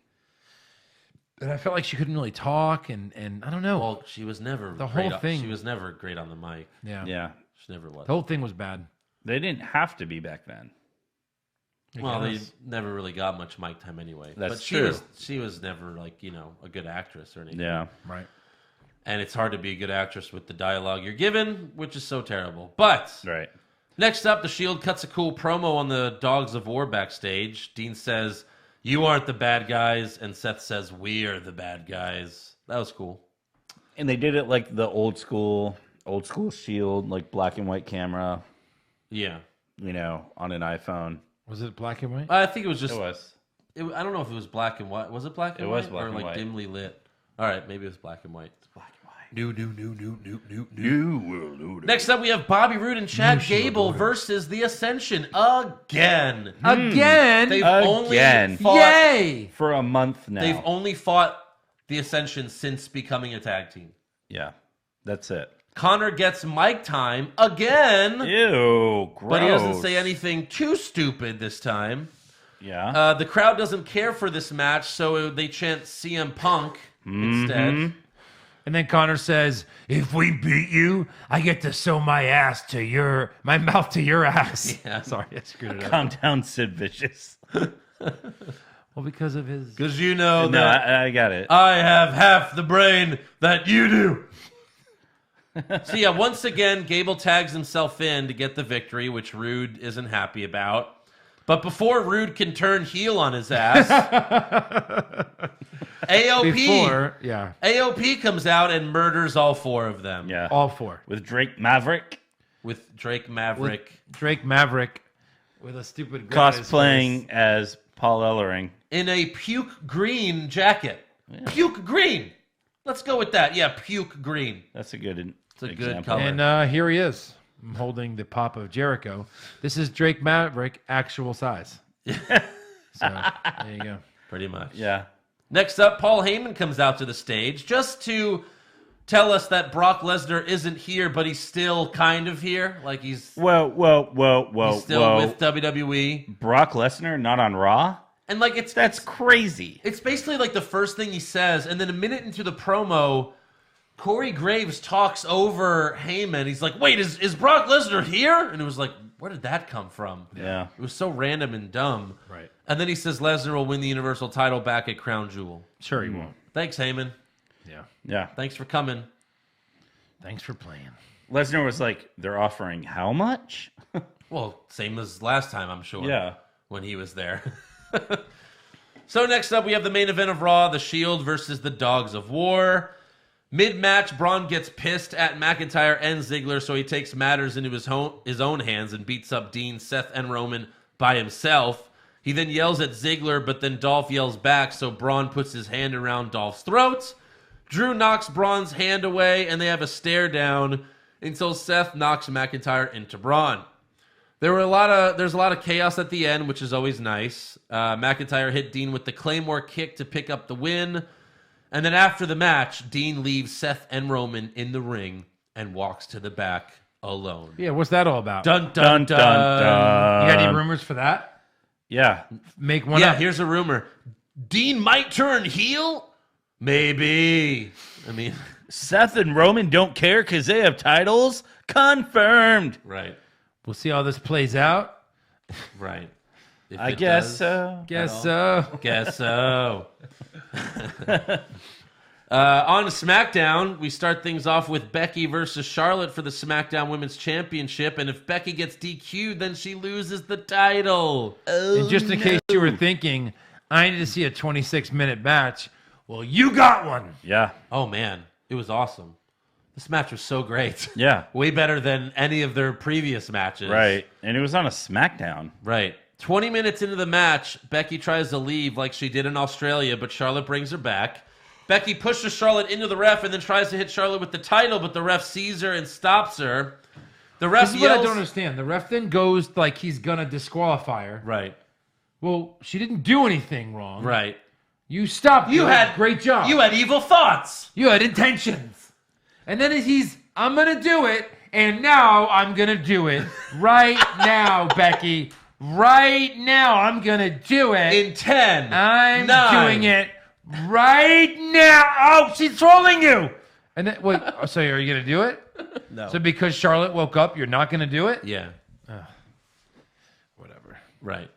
And I felt like she couldn't really talk, and I don't know. Well, she was never the whole thing. She was never great on the mic. Yeah, Yeah. She never was. The whole thing was bad. They didn't have to be back then. Well, they never really got much mic time anyway. That's but true. She was never like, a good actress or anything. Yeah. Right. And it's hard to be a good actress with the dialogue you're given, which is so terrible. But Right. next up, the Shield cuts a cool promo on the Dogs of War backstage. Dean says, "You aren't the bad guys," and Seth says, "We're the bad guys." That was cool. And they did it like the old school Shield, like black and white camera, Yeah. on an iPhone. Was it black and white? I think it was just. It was. I don't know if it was black and white. Was it black and It white? was black or and like white. dimly lit? All right, maybe it was black and white. Black and white. New. New world order. Next up, we have Bobby Roode and Chad Gable versus The Ascension again. Again? They've only Again. fought. Yay! For a month now. They've only fought The Ascension since becoming a tag team. Yeah. That's it. Connor gets mic time again, Ew. Gross. but he doesn't say anything too stupid this time. Yeah. The crowd doesn't care for this match, so they chant CM Punk instead. And then Connor says, "If we beat you, I get to sew my mouth to your ass." Yeah. Sorry, I screwed it up. Calm down, Sid Vicious. Well, because of his. Because you know No, that I got it. I have half the brain that you do. So yeah, once again, Gable tags himself in to get the victory, which Rude isn't happy about. But before Rude can turn heel on his ass, AOP comes out and murders all four of them. Yeah. All four. With Drake Maverick. With Drake Maverick. Drake Maverick with a stupid grin on his Cosplaying face. as Paul Ellering. In a puke green jacket. Yeah. Puke green. Let's go with that. Yeah, puke green. That's a good It's a good example. color. And here he is. I'm holding the pop of Jericho. This is Drake Maverick, actual size. So, there you go. Pretty much. Yeah. Next up, Paul Heyman comes out to the stage just to tell us that Brock Lesnar isn't here, but he's still kind of here. Like he's Whoa. he's still with WWE. Brock Lesnar not on Raw? And like That's crazy. It's basically like the first thing he says, and then a minute into the promo, Corey Graves talks over Heyman. He's like, "Wait, is Brock Lesnar here?" And it was like, where did that come from? Yeah. It was so random and dumb. Right. And then he says Lesnar will win the Universal title back at Crown Jewel. Sure he won't. Thanks, Heyman. Yeah. Yeah. Thanks for coming. Thanks for playing. Lesnar was like, they're offering how much? Well, same as last time, I'm sure. Yeah. When he was there. So next up, we have the main event of Raw, The Shield versus the Dogs of War. Mid-match, Braun gets pissed at McIntyre and Ziggler, so he takes matters into his own hands and beats up Dean, Seth, and Roman by himself. He then yells at Ziggler, but then Dolph yells back, so Braun puts his hand around Dolph's throat. Drew knocks Braun's hand away, and they have a stare down until Seth knocks McIntyre into Braun. There's a lot of chaos at the end, which is always nice. McIntyre hit Dean with the Claymore kick to pick up the win. And then after the match, Dean leaves Seth and Roman in the ring and walks to the back alone. Yeah, what's that all about? Dun, dun, dun. Dun, dun. You got any rumors for that? Yeah. Make one Yeah, up. here's a rumor. Dean might turn heel? Maybe. I mean... Seth and Roman don't care because they have titles? Confirmed. Right. We'll see how this plays out. Right. If I it guess does, so. Guess so. Guess so. On SmackDown, we start things off with Becky versus Charlotte for the SmackDown Women's Championship, and if Becky gets DQ'd, then she loses the title. And just in case you were thinking, I need to see a 26-minute match, well, you got one. Yeah. Oh, man. It was awesome. This match was so great. Yeah. Way better than any of their previous matches. Right. And it was on a SmackDown. Right. 20 minutes into the match, Becky tries to leave like she did in Australia, but Charlotte brings her back. Becky pushes Charlotte into the ref and then tries to hit Charlotte with the title, but the ref sees her and stops her. The ref This is yells... what I don't understand. The ref then goes like he's going to disqualify her. Right. Well, she didn't do anything wrong. Right. You stopped. You her. had... Great job. You had evil thoughts. You had intentions. And then I'm going to do it, and now I'm going to do it. Right now, Becky. Right now, I'm going to do it. In 10, I'm 9. doing it right now. Oh, she's trolling you. And then, wait, so are you going to do it? No. So because Charlotte woke up, you're not going to do it? Yeah. Whatever. Right.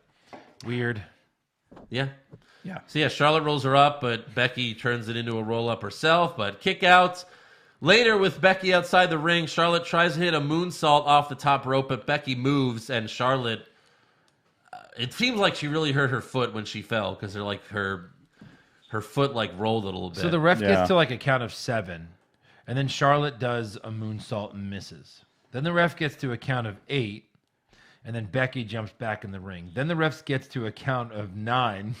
Weird. Yeah. Yeah. So yeah, Charlotte rolls her up, but Becky turns it into a roll-up herself, but kick out. Later, with Becky outside the ring, Charlotte tries to hit a moonsault off the top rope, but Becky moves, and Charlotte... it seems like she really hurt her foot when she fell, because they're like her foot like rolled a little bit. So the ref gets to like a count of 7, and then Charlotte does a moonsault and misses. Then the ref gets to a count of 8, and then Becky jumps back in the ring. Then the ref gets to a count of 9,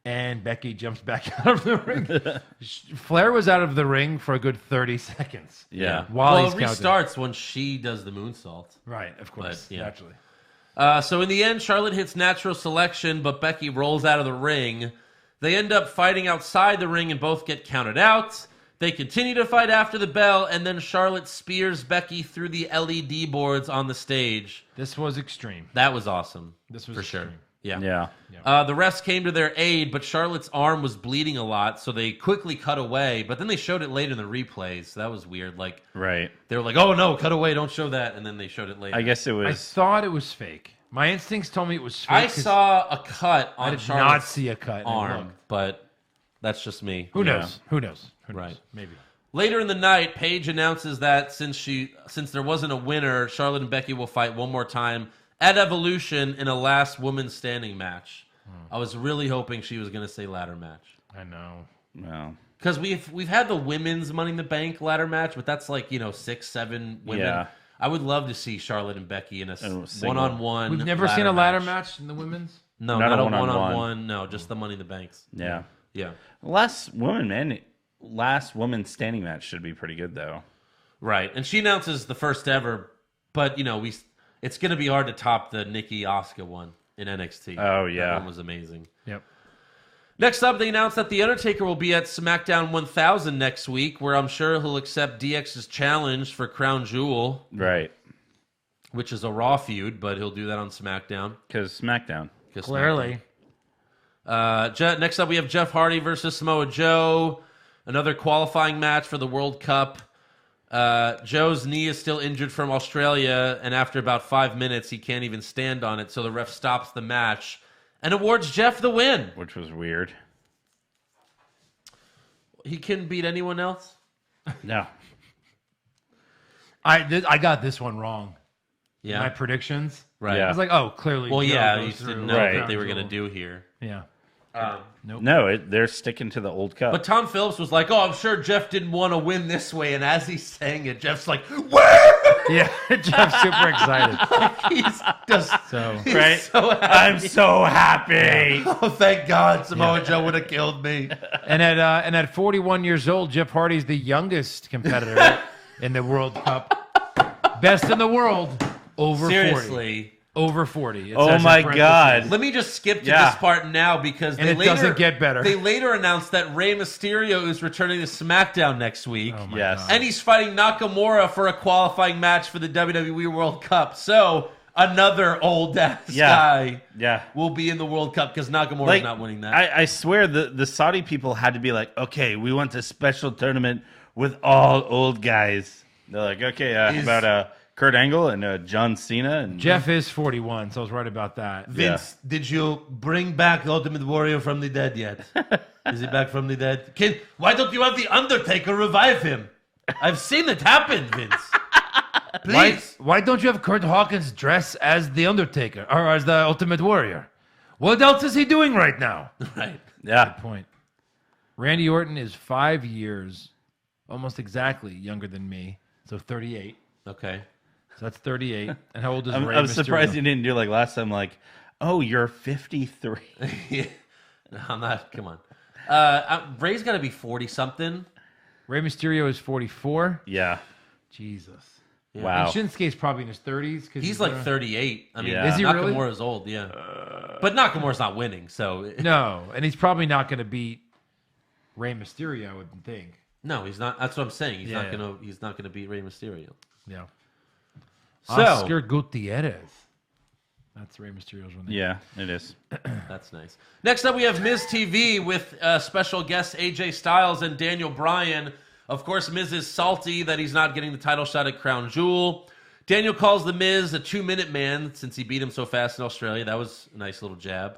and Becky jumps back out of the ring. Flair was out of the ring for a good 30 seconds. Yeah. While Well, he's it counting. restarts when she does the moonsault. Right, of course, But, yeah. naturally. So in the end, Charlotte hits natural selection, but Becky rolls out of the ring. They end up fighting outside the ring and both get counted out. They continue to fight after the bell, and then Charlotte spears Becky through the LED boards on the stage. This was extreme. That was awesome. This was for extreme. sure. Yeah. Yeah. The refs came to their aid, but Charlotte's arm was bleeding a lot, so they quickly cut away. But then they showed it later in the replays. So that was weird. Like, Right. they were like, "Oh no, cut away! Don't show that." And then they showed it later. I guess it I was. thought it was fake. My instincts told me it was fake. I 'cause saw a cut I on did Charlotte's not see a cut. arm, but that's just me. Who knows? Who knows? Who knows? Right. Maybe. Later in the night, Paige announces that since there wasn't a winner, Charlotte and Becky will fight one more time at Evolution in a last woman standing match. I was really hoping she was going to say ladder match. I know. Well, Because we've had the women's Money in the Bank ladder match, but that's like 6, 7 women. Yeah. I would love to see Charlotte and Becky in a single. one-on-one. We've never seen a ladder match in the women's. No, Not not a a one-on-one. one-on-one. No, just the Money in the Banks. yeah. Yeah. Last woman standing match should be pretty good though. Right. And she announces the first ever, but it's going to be hard to top the Nikki Asuka one in NXT. Oh, yeah. That one was amazing. Yep. Next up, they announced that The Undertaker will be at SmackDown 1000 next week, where I'm sure he'll accept DX's challenge for Crown Jewel, Right. which is a Raw feud, but he'll do that on SmackDown. Because SmackDown. 'Cause Clearly. Next up, we have Jeff Hardy versus Samoa Joe. Another qualifying match for the World Cup. Joe's knee is still injured from Australia, and after about 5 minutes, he can't even stand on it, so the ref stops the match and awards Jeff the win. Which was weird. He couldn't beat anyone else? No. I got this one wrong. Yeah. my predictions. Right. Yeah. I was like, oh, clearly. Well, Joe yeah, goes you just through didn't know Right. what they were Crown going to Jewel. do here. Yeah. Nope. No, they're sticking to the old cup. But Tom Phillips was like, "Oh, I'm sure Jeff didn't want to win this way." And as he's saying it, Jeff's like, "Where?" Yeah, Jeff's super excited. He's just he's right? so happy. I'm so happy. Oh, thank God, Samoa Joe would have killed me. And at 41 years old, Jeff Hardy's the youngest competitor in the World Cup. Best in the world, over 40. Seriously. Over 40. It Oh says in my parentheses. God. Let me just skip to Yeah. this part now because And it doesn't get better. They later announced that Rey Mysterio is returning to SmackDown next week. Oh my Yes. God. And he's fighting Nakamura for a qualifying match for the WWE World Cup. So another old ass guy will be in the World Cup because Nakamura's not winning that. I swear the Saudi people had to be like, okay, we want a special tournament with all old guys. They're like, okay, about Kurt Angle and John Cena. And Jeff is 41, so I was right about that. Vince, did you bring back the Ultimate Warrior from the dead yet? Is he back from the dead? Why don't you have the Undertaker revive him? I've seen it happen, Vince. Please. Why don't you have Kurt Hawkins dress as the Undertaker or as the Ultimate Warrior? What else is he doing right now? Right. Yeah. Good point. Randy Orton is 5 years, almost exactly younger than me, so 38. Okay. So that's 38. And how old is Rey I'm Mysterio? surprised you didn't do like last time, like, oh, you're 53. Yeah. No, I'm not. Come on. Ray's got to be 40-something. Rey Mysterio is 44. Yeah. Jesus. Yeah. Wow. And Shinsuke's probably in his 30s. He's like 38. I mean, Yeah. Is he really? Nakamura's old, yeah. But Nakamura's not winning, so... No, and he's probably not going to beat Rey Mysterio, I would think. No, he's not. That's what I'm saying. He's Yeah, not gonna. He's not gonna beat Rey Mysterio. Yeah. So Oscar Gutierrez. That's Rey Mysterio's one. Yeah, it is. that's nice. Next up, we have Miz TV with special guests AJ Styles and Daniel Bryan. Of course, Miz is salty that he's not getting the title shot at Crown Jewel. Daniel calls the Miz a 2-minute man since he beat him so fast in Australia. That was a nice little jab.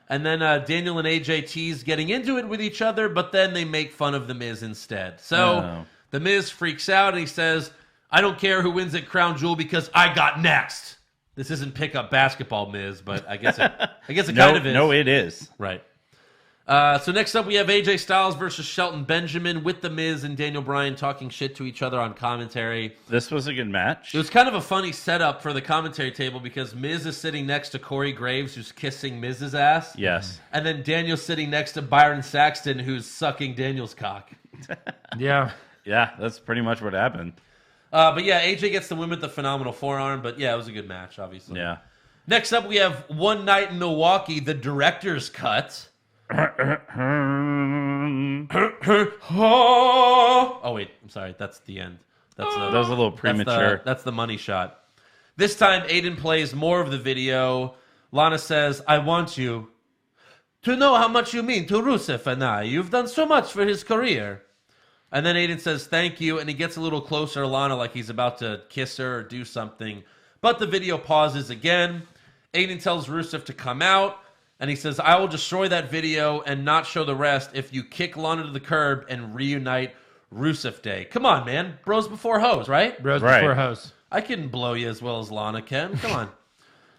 And then Daniel and AJ tease getting into it with each other, but then they make fun of the Miz instead. So the Miz freaks out and he says, "I don't care who wins at Crown Jewel because I got next." This isn't pickup basketball, Miz, but I guess it kind of is. No, it is. Right. So next up, we have AJ Styles versus Shelton Benjamin with The Miz and Daniel Bryan talking shit to each other on commentary. This was a good match. It was kind of a funny setup for the commentary table because Miz is sitting next to Corey Graves, who's kissing Miz's ass. Yes. And then Daniel's sitting next to Byron Saxton, who's sucking Daniel's cock. Yeah. Yeah, that's pretty much what happened. But yeah, AJ gets the win with the phenomenal forearm. But yeah, it was a good match, obviously. Yeah. Next up, we have One Night in Milwaukee, the director's cut. Oh wait, I'm sorry. That's the end. That was a little premature. That's the money shot. This time, Aiden plays more of the video. Lana says, "I want you to know how much you mean to Rusev and I. You've done so much for his career." And then Aiden says, "Thank you," and he gets a little closer to Lana like he's about to kiss her or do something. But the video pauses again. Aiden tells Rusev to come out. And he says, "I will destroy that video and not show the rest if you kick Lana to the curb and reunite Rusev Day." Come on, man. Bros before hoes, right? Bros Right. before house. I can blow you as well as Lana can. Come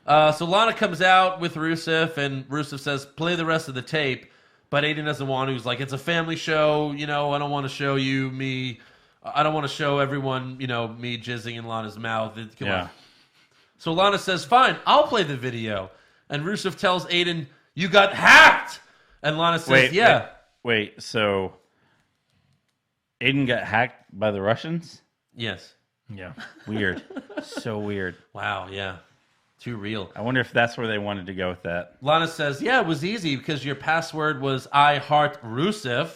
on. So Lana comes out with Rusev, and Rusev says, "Play the rest of the tape." But Aiden doesn't want to. He's like, "It's a family show. You know, I don't want to show you me. I don't want to show everyone, you know, me jizzing in Lana's mouth." Come on. So Lana says, "Fine, I'll play the video." And Rusev tells Aiden, "You got hacked." And Lana says, "Yeah." Wait, so Aiden got hacked by the Russians? Yes. Yeah. Weird. So weird. Wow, yeah. Too real. I wonder if that's where they wanted to go with that. Lana says, "Yeah, it was easy because your password was I heart Rusev."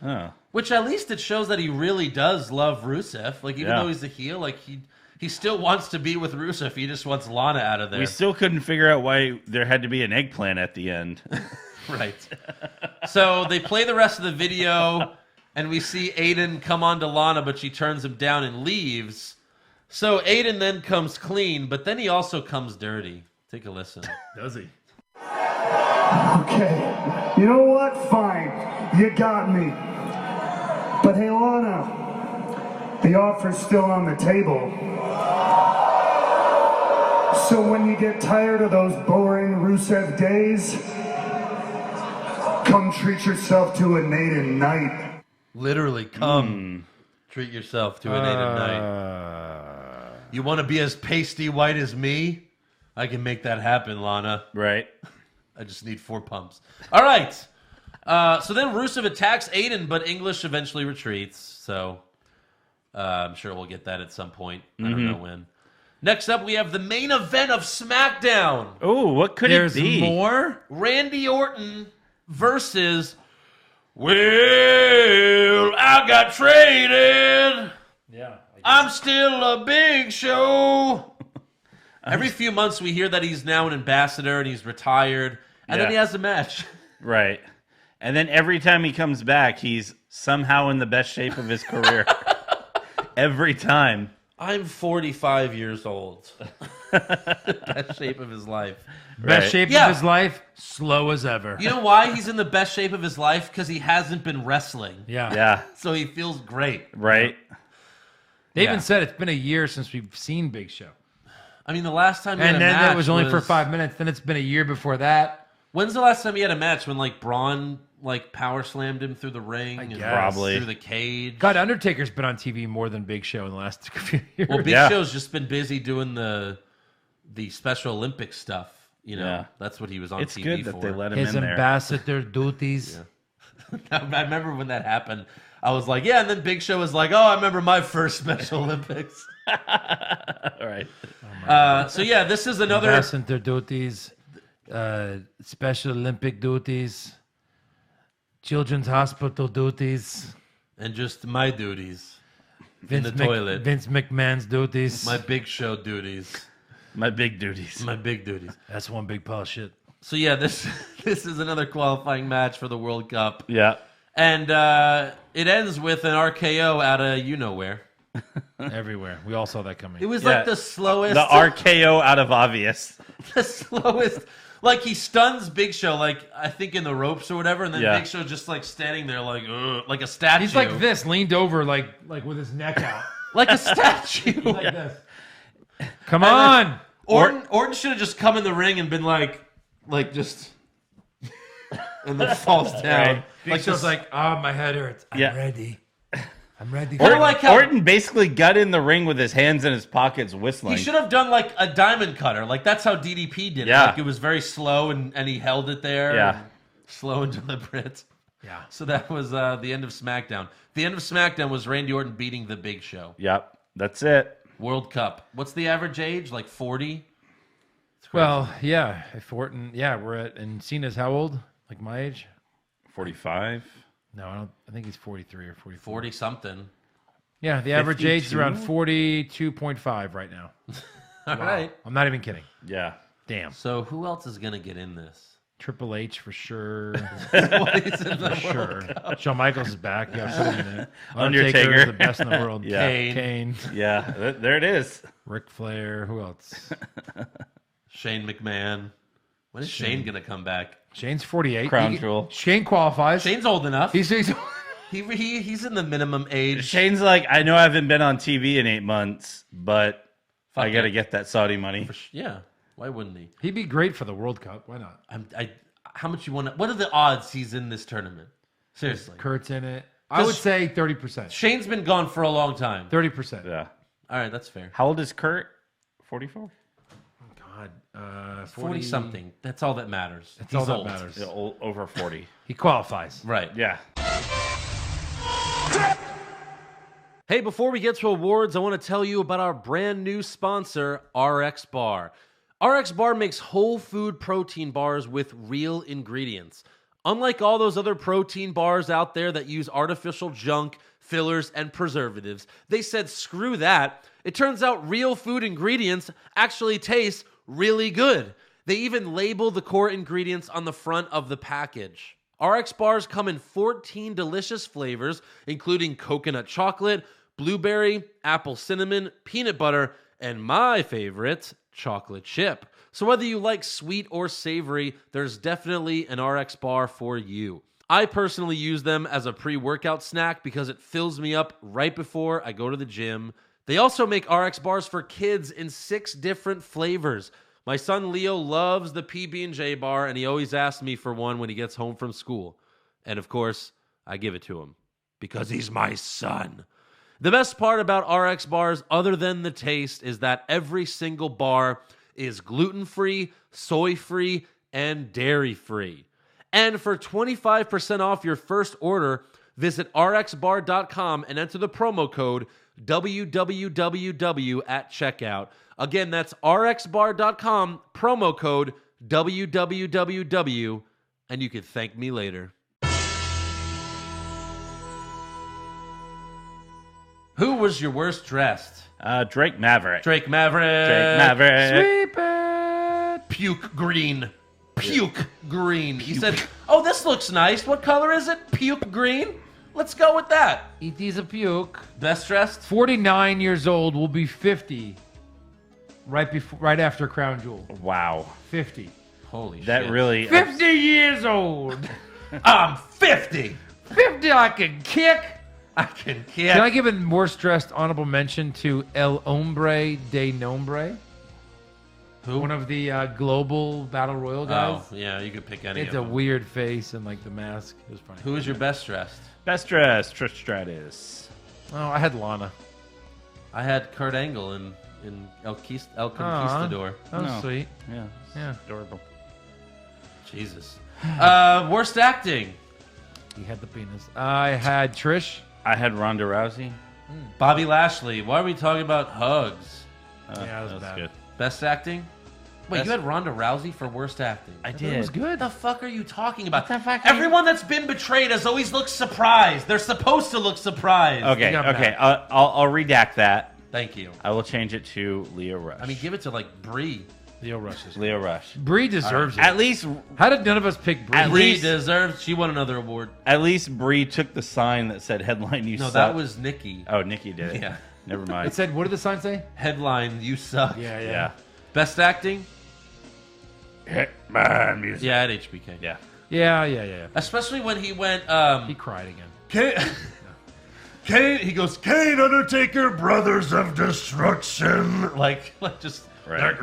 Oh. Which at least it shows that he really does love Rusev. Like, even though he's a heel, like, he still wants to be with Rusev. He just wants Lana out of there. We still couldn't figure out why there had to be an eggplant at the end. Right. So they play the rest of the video, and we see Aiden come on to Lana, but she turns him down and leaves. So Aiden then comes clean, but then he also comes dirty. Take a listen. Does he? Okay, you know what? Fine, you got me. But hey, Lana, the offer's still on the table. So when you get tired of those boring Rusev days, come treat yourself to a Naden night. Literally, come treat yourself to an 8 at night. You want to be as pasty white as me? I can make that happen, Lana. Right. I just need 4 pumps. All right. So then Rusev attacks Aiden, but English eventually retreats. So I'm sure we'll get that at some point. I don't know when. Next up, we have the main event of SmackDown. Oh, what could it be? There's more? Randy Orton versus... Well, I got traded. Yeah. I'm still a Big Show. Every few months we hear that he's now an ambassador and he's retired. And then he has a match. Right. And then every time he comes back, he's somehow in the best shape of his career. Every time. I'm 45 years old. Best shape of his life. Best shape of his life, slow as ever. You know why he's in the best shape of his life? Because he hasn't been wrestling. Yeah. So he feels great. Right. They even said it's been a year since we've seen Big Show. I mean, the last time he had And a then match that was only for 5 minutes. Then it's been a year before that. When's the last time he had a match when, like, Braun, like, power slammed him through the ring? And Probably. through the cage? God, Undertaker's been on TV more than Big Show in the last few years. Well, Big Show's just been busy doing the Special Olympics stuff. You know, that's what he was on it's TV good for. that they let him His in there. ambassador duties. I remember when that happened. I was like, yeah, and then Big Show was like, oh, I remember my first Special Olympics. All right. So, yeah, this is another... Ambassador duties, Special Olympic duties, Children's Hospital duties. And just my duties Vince in the toilet. Vince McMahon's duties. My Big Show duties. My big duties. My big duties. That's one big pile of shit. So, yeah, this is another qualifying match for the World Cup. Yeah. And it ends with an RKO out of you-know-where. Everywhere. We all saw that coming. It was like the slowest... The RKO out of obvious. The slowest... Like, he stuns Big Show, like, I think in the ropes or whatever, and then Big Show just, like, standing there like, ugh, like a statue. He's like this, leaned over, like with his neck out. Like a statue. Like this. Come on! Orton should have just come in the ring and been like just... and then falls down. Right. Big Show's like, oh, my head hurts. I'm ready. I'm ready. Or like how Orton basically got in the ring with his hands in his pockets whistling. he should have done like a diamond cutter. Like that's how DDP did it. Yeah. Like it was very slow and he held it there. Yeah. And slow and deliberate. Yeah. So that was the end of SmackDown. The end of SmackDown was Randy Orton beating the Big Show. Yep. That's it. World Cup. What's the average age? Like 40? Well, yeah. If Orton, we're at, and Cena's how old? Like my age? 45. No, I don't. I think he's 43 or 44. 40 something. Yeah, the average age is 52? around 42.5 right now. All right. I'm not even kidding. Yeah. Damn. So who else is going to get in this? Triple H for sure. What is in the For World sure. Cup? Shawn Michaels is back. Yeah, I've seen it. Undertaker. Undertaker is the best in the world. Yeah. Kane. Yeah. There it is. Ric Flair. Who else? Shane McMahon. When is Shane going to come back? Shane's 48. Crown Jewel. Shane qualifies. Shane's old enough. He's He's in the minimum age. Shane's like, I know I haven't been on TV in 8 months, but Fuck I got to it. get that Saudi money. Yeah. Why wouldn't he? He'd be great for the World Cup. Why not? How much you want to... What are the odds he's in this tournament? Seriously. Kurt's in it. I would say 30%. Shane's been gone for a long time. 30%. Yeah. All right, that's fair. How old is Kurt? 44? God. 40-something. That's all that matters. That's He's all that old. matters. Yeah, over 40. He qualifies. Right. Yeah. Hey, before we get to awards, I want to tell you about our brand new sponsor, RX Bar. RX Bar makes whole food protein bars with real ingredients. Unlike all those other protein bars out there that use artificial junk, fillers, and preservatives, they said screw that. It turns out real food ingredients actually taste really good. They even label the core ingredients on the front of the package. RX bars come in 14 delicious flavors, including coconut chocolate, blueberry, apple cinnamon, peanut butter, and my favorite, chocolate chip. So whether you like sweet or savory, there's definitely an RX bar for you. I personally use them as a pre-workout snack because it fills me up right before I go to the gym They also make RX bars for kids in 6 different flavors. My son Leo loves the PB&J bar, and he always asks me for one when he gets home from school. And of course, I give it to him because he's my son. The best part about RX bars, other than the taste, is that every single bar is gluten-free, soy-free, and dairy-free. And for 25% off your first order, visit rxbar.com and enter the promo code WWWW at checkout. Again, that's rxbar.com, promo code WWWW, and you can thank me later. Who was your worst dressed? Drake Maverick. Drake Maverick. Drake Maverick. Sweep it. Puke green. Puke green. He said, oh, this looks nice. What color is it? Puke green? Let's go with that. It is a puke. Best dressed? 49 years old, will be 50 right after Crown Jewel. Wow. 50. Holy shit. That really... 50 years old. I'm 50. 50 I can kick. I can kick. Can I give a worst dressed honorable mention to El Hombre de Nombre? Who? One of the global battle royal guys. Oh, yeah, you could pick any It's of a them. weird face and like the mask. It was funny. Who is your best dressed? Best dressed, Trish Stratus. Oh, I had Lana. I had Kurt Angle in El Conquistador. Oh, No. sweet. Yeah. Yeah. Adorable. Jesus. Worst acting? He had the penis. I had Trish. I had Ronda Rousey. Bobby Lashley. Why are we talking about hugs? Yeah, that was That's bad. good. Best acting? Wait, Best- you had Ronda Rousey for worst acting? I It did. was good. What the fuck are you talking about? What the fuck are you- Everyone that's been betrayed has always looked surprised. They're supposed to look surprised. Okay, got okay. mad. I'll redact that. Thank you. I will change it to Leo Rush. I mean, give it to like Brie. Leo rushes. Leo Rush. Brie deserves it. At least How did none of us pick Brie? At Brie least- deserves. She won another award. Brie took the sign that said headline you No, suck. that was Nikki. Oh, Nikki did it. Yeah. Never mind. It said, what did the sign say? Headline: You suck. yeah. Best acting? Hitman music. Yeah, at HBK. Yeah. Yeah. Especially when he went. He cried again. Kane, he goes, Kane, Undertaker, Brothers of Destruction. like just. Right.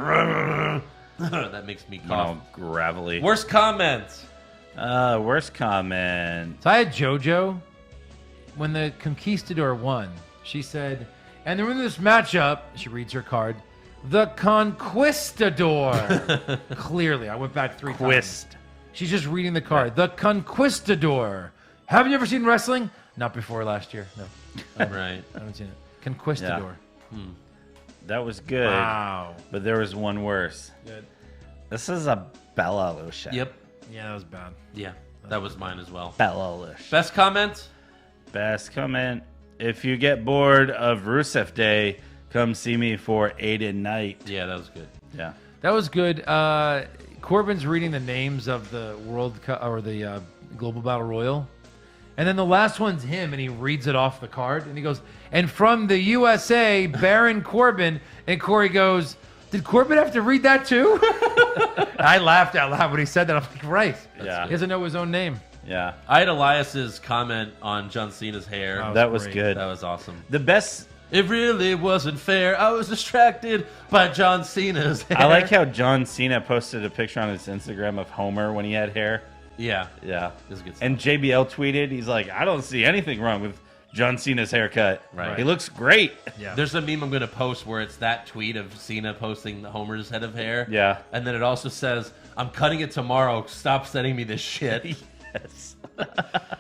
That makes me You cough. know, gravelly. Worst comment. Worst comment. So I had JoJo. When the Conquistador won, she said, and they're in this matchup, she reads her card, the Conquistador. Clearly, I went back 3 times. Quist. She's just reading the card. The Conquistador. Have you ever seen wrestling? Not before last year. No, Right. I haven't seen it. Conquistador. That was good. Wow. But there was one worse. Good. This is a Bella Lucia. Yep. Yeah, that was bad. Yeah. That was mine as well. Bella Lucia. Best comment? Best comment. If you get bored of Rusev Day, come see me for Aiden Night. Yeah, that was good. Yeah. That was good. Corbin's reading the names of the World Cup or the Global Battle Royal. And then the last one's him, and he reads it off the card. And he goes, and from the USA, Baron Corbin. And Corey goes, did Corbin have to read that too? I laughed out loud when he said that. I'm like, right. Yeah. He doesn't know his own name. Yeah. I had Elias's comment on John Cena's hair. Oh. That was great. good. That was awesome. The best. It really wasn't fair. I was distracted by John Cena's hair. I like how John Cena posted a picture on his Instagram of Homer when he had hair. Yeah. Yeah. This is good stuff. And JBL tweeted, he's like, I don't see anything wrong with John Cena's haircut. Right. He looks great. Yeah. There's a meme I'm going to post where it's that tweet of Cena posting the Homer's head of hair. Yeah. And then it also says, I'm cutting it tomorrow. Stop sending me this shit. Yes. That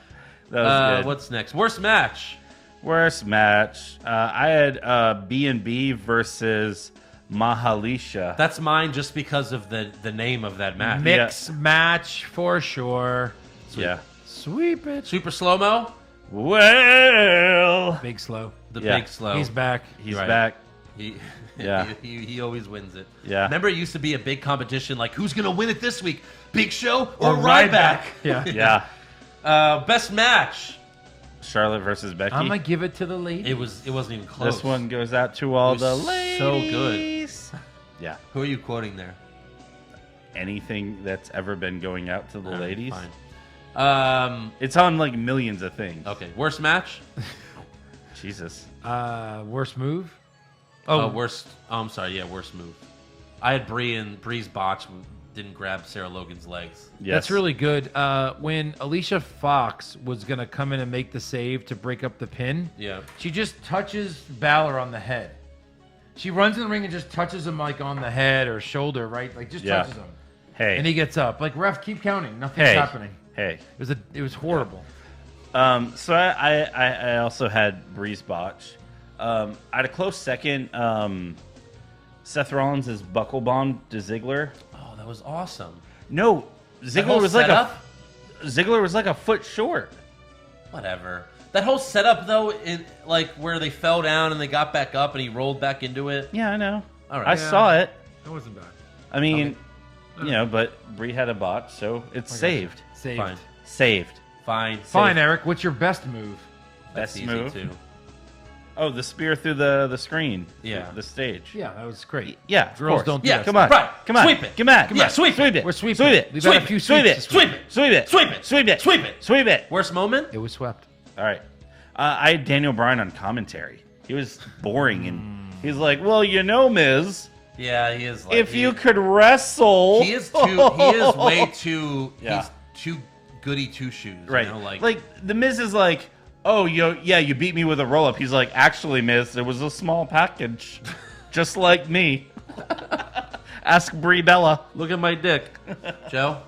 was good. What's next? Worst match. Worst match. I had B&B versus Mahalisha. That's mine just because of the name of that match. Mix match for sure. Yeah. Sweep it. Super slow-mo. Well, Big slow. The Yeah. big slow. He's back. he's Right. back. He, Yeah. he always wins it. Yeah. Remember, it used to be a big competition. Like, who's gonna win it this week? Big Show or Ryback? Yeah. Yeah. Best match. Charlotte versus Becky. I'm gonna give it to the lady. It wasn't even close. This one goes out to all It the was ladies. so good. Yeah. Who are you quoting there? Anything that's ever been going out to the All right, ladies. Fine. It's on like millions of things. Okay. Worst match. Jesus. Worst move. worst. Oh, I'm sorry. Yeah, worst move. I had Bree's botch didn't grab Sarah Logan's legs. Yes. That's really good. When Alicia Fox was going to come in and make the save to break up the pin, she just touches Balor on the head. She runs in the ring and just touches him like on the head or shoulder, right? Like just touches him. Hey. And he gets up. Like, ref, keep counting. Nothing's happening. Hey. It was horrible. So I also had Bree's botch. I had a close second. Seth Rollins' buckle bomb to Ziggler. Oh, that was awesome. No, Ziggler was like a foot short. Whatever. That whole setup though, like where they fell down and they got back up and he rolled back into it. Yeah, I know. All right. I saw it. That wasn't bad. I mean, but Bree had a botch, so it's saved. Saved. Saved. Fine, Eric. What's your best move? That's Best easy move. too. Oh, the spear through the screen. Yeah. The stage. Yeah, that was great. Yeah, of Girls course. don't do Yeah, that Come stuff. on. Right. Come on. Sweep it. Come on. Yeah, sweep Sweep it. it. We're sweeping. Sweep it. We've had a few Sweep sweeps it. this week. Sweep it. Sweep it. Sweep it. Sweep it. Sweep it. Sweep it. Worst moment? It was swept. All right. I had Daniel Bryan on commentary. He was boring, and he's like, "Well, you know, Miz, Yeah, he is. Like, if you could wrestle, he is way too. Yeah. He's too goody two shoes. right." You know, like the Miz is like, "Oh, you beat me with a roll up." He's like, "Actually, Miz, it was a small package, just like me." Ask Brie Bella. look at my dick, Joe.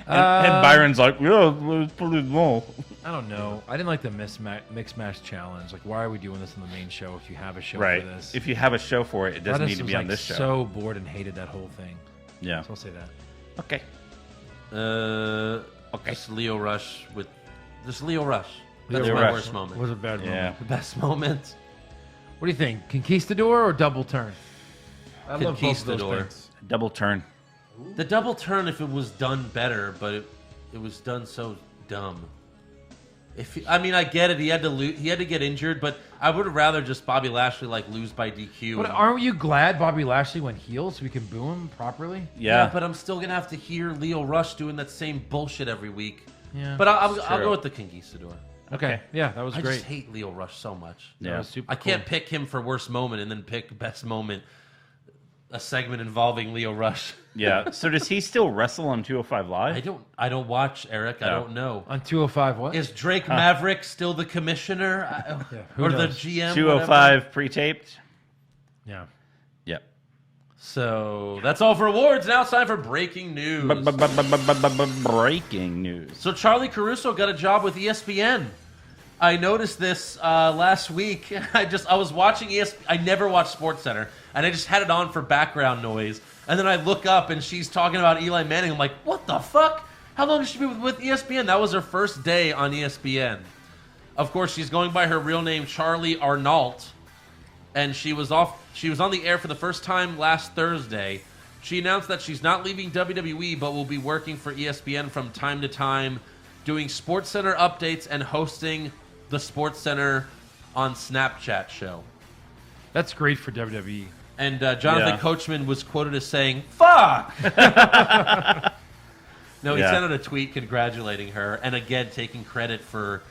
And Byron's like, "Yeah, it was pretty small." I don't know. I didn't like the mix match challenge. Like, why are we doing this on the main show if you have a show Right. for this? If you have a show for it, it doesn't need to be on this show. So bored and hated that whole thing. Yeah. So I'll say that. Okay. Okay. Just Leo Rush. That's Leo my Rush worst moment. Was a bad moment. Yeah. The best moment. What do you think? Conquistador or double turn? I love both of those Conquistador. things. Double turn. The double turn, if it was done better, but it was done so dumb. I get it. He had to get injured, but I would have rather just Bobby Lashley lose by DQ. But aren't you glad Bobby Lashley went heel so we can boo him properly? Yeah. But I'm still gonna have to hear Leo Rush doing that same bullshit every week. Yeah. But I'll go with the Conquistador. Okay. Yeah, that was I great. just hate Leo Rush so much. That Yeah. was super I can't cool. pick him for worst moment and then pick best moment. A segment involving Leo Rush. Yeah. So does he still wrestle on 205 Live? I don't watch, Eric. I No. don't know. On 205 what? Is Drake Maverick still the commissioner? who Or the knows? GM? 205 pre-taped. Yeah. Yep. So that's all for awards. Now it's time for breaking news. Breaking news. So Charlie Caruso got a job with ESPN. I noticed this last week. I was watching ESPN. I never watch SportsCenter, and I just had it on for background noise. And then I look up, and she's talking about Eli Manning. I'm like, what the fuck? How long has she been with ESPN? That was her first day on ESPN. Of course, she's going by her real name, Charlie Arnault, and she was on the air for the first time last Thursday. She announced that she's not leaving WWE, but will be working for ESPN from time to time, doing SportsCenter updates and hosting the SportsCenter on Snapchat show. That's great for WWE. And Jonathan Yeah. Coachman was quoted as saying, "Fuck!" No, he Yeah. sent out a tweet congratulating her, and again taking credit for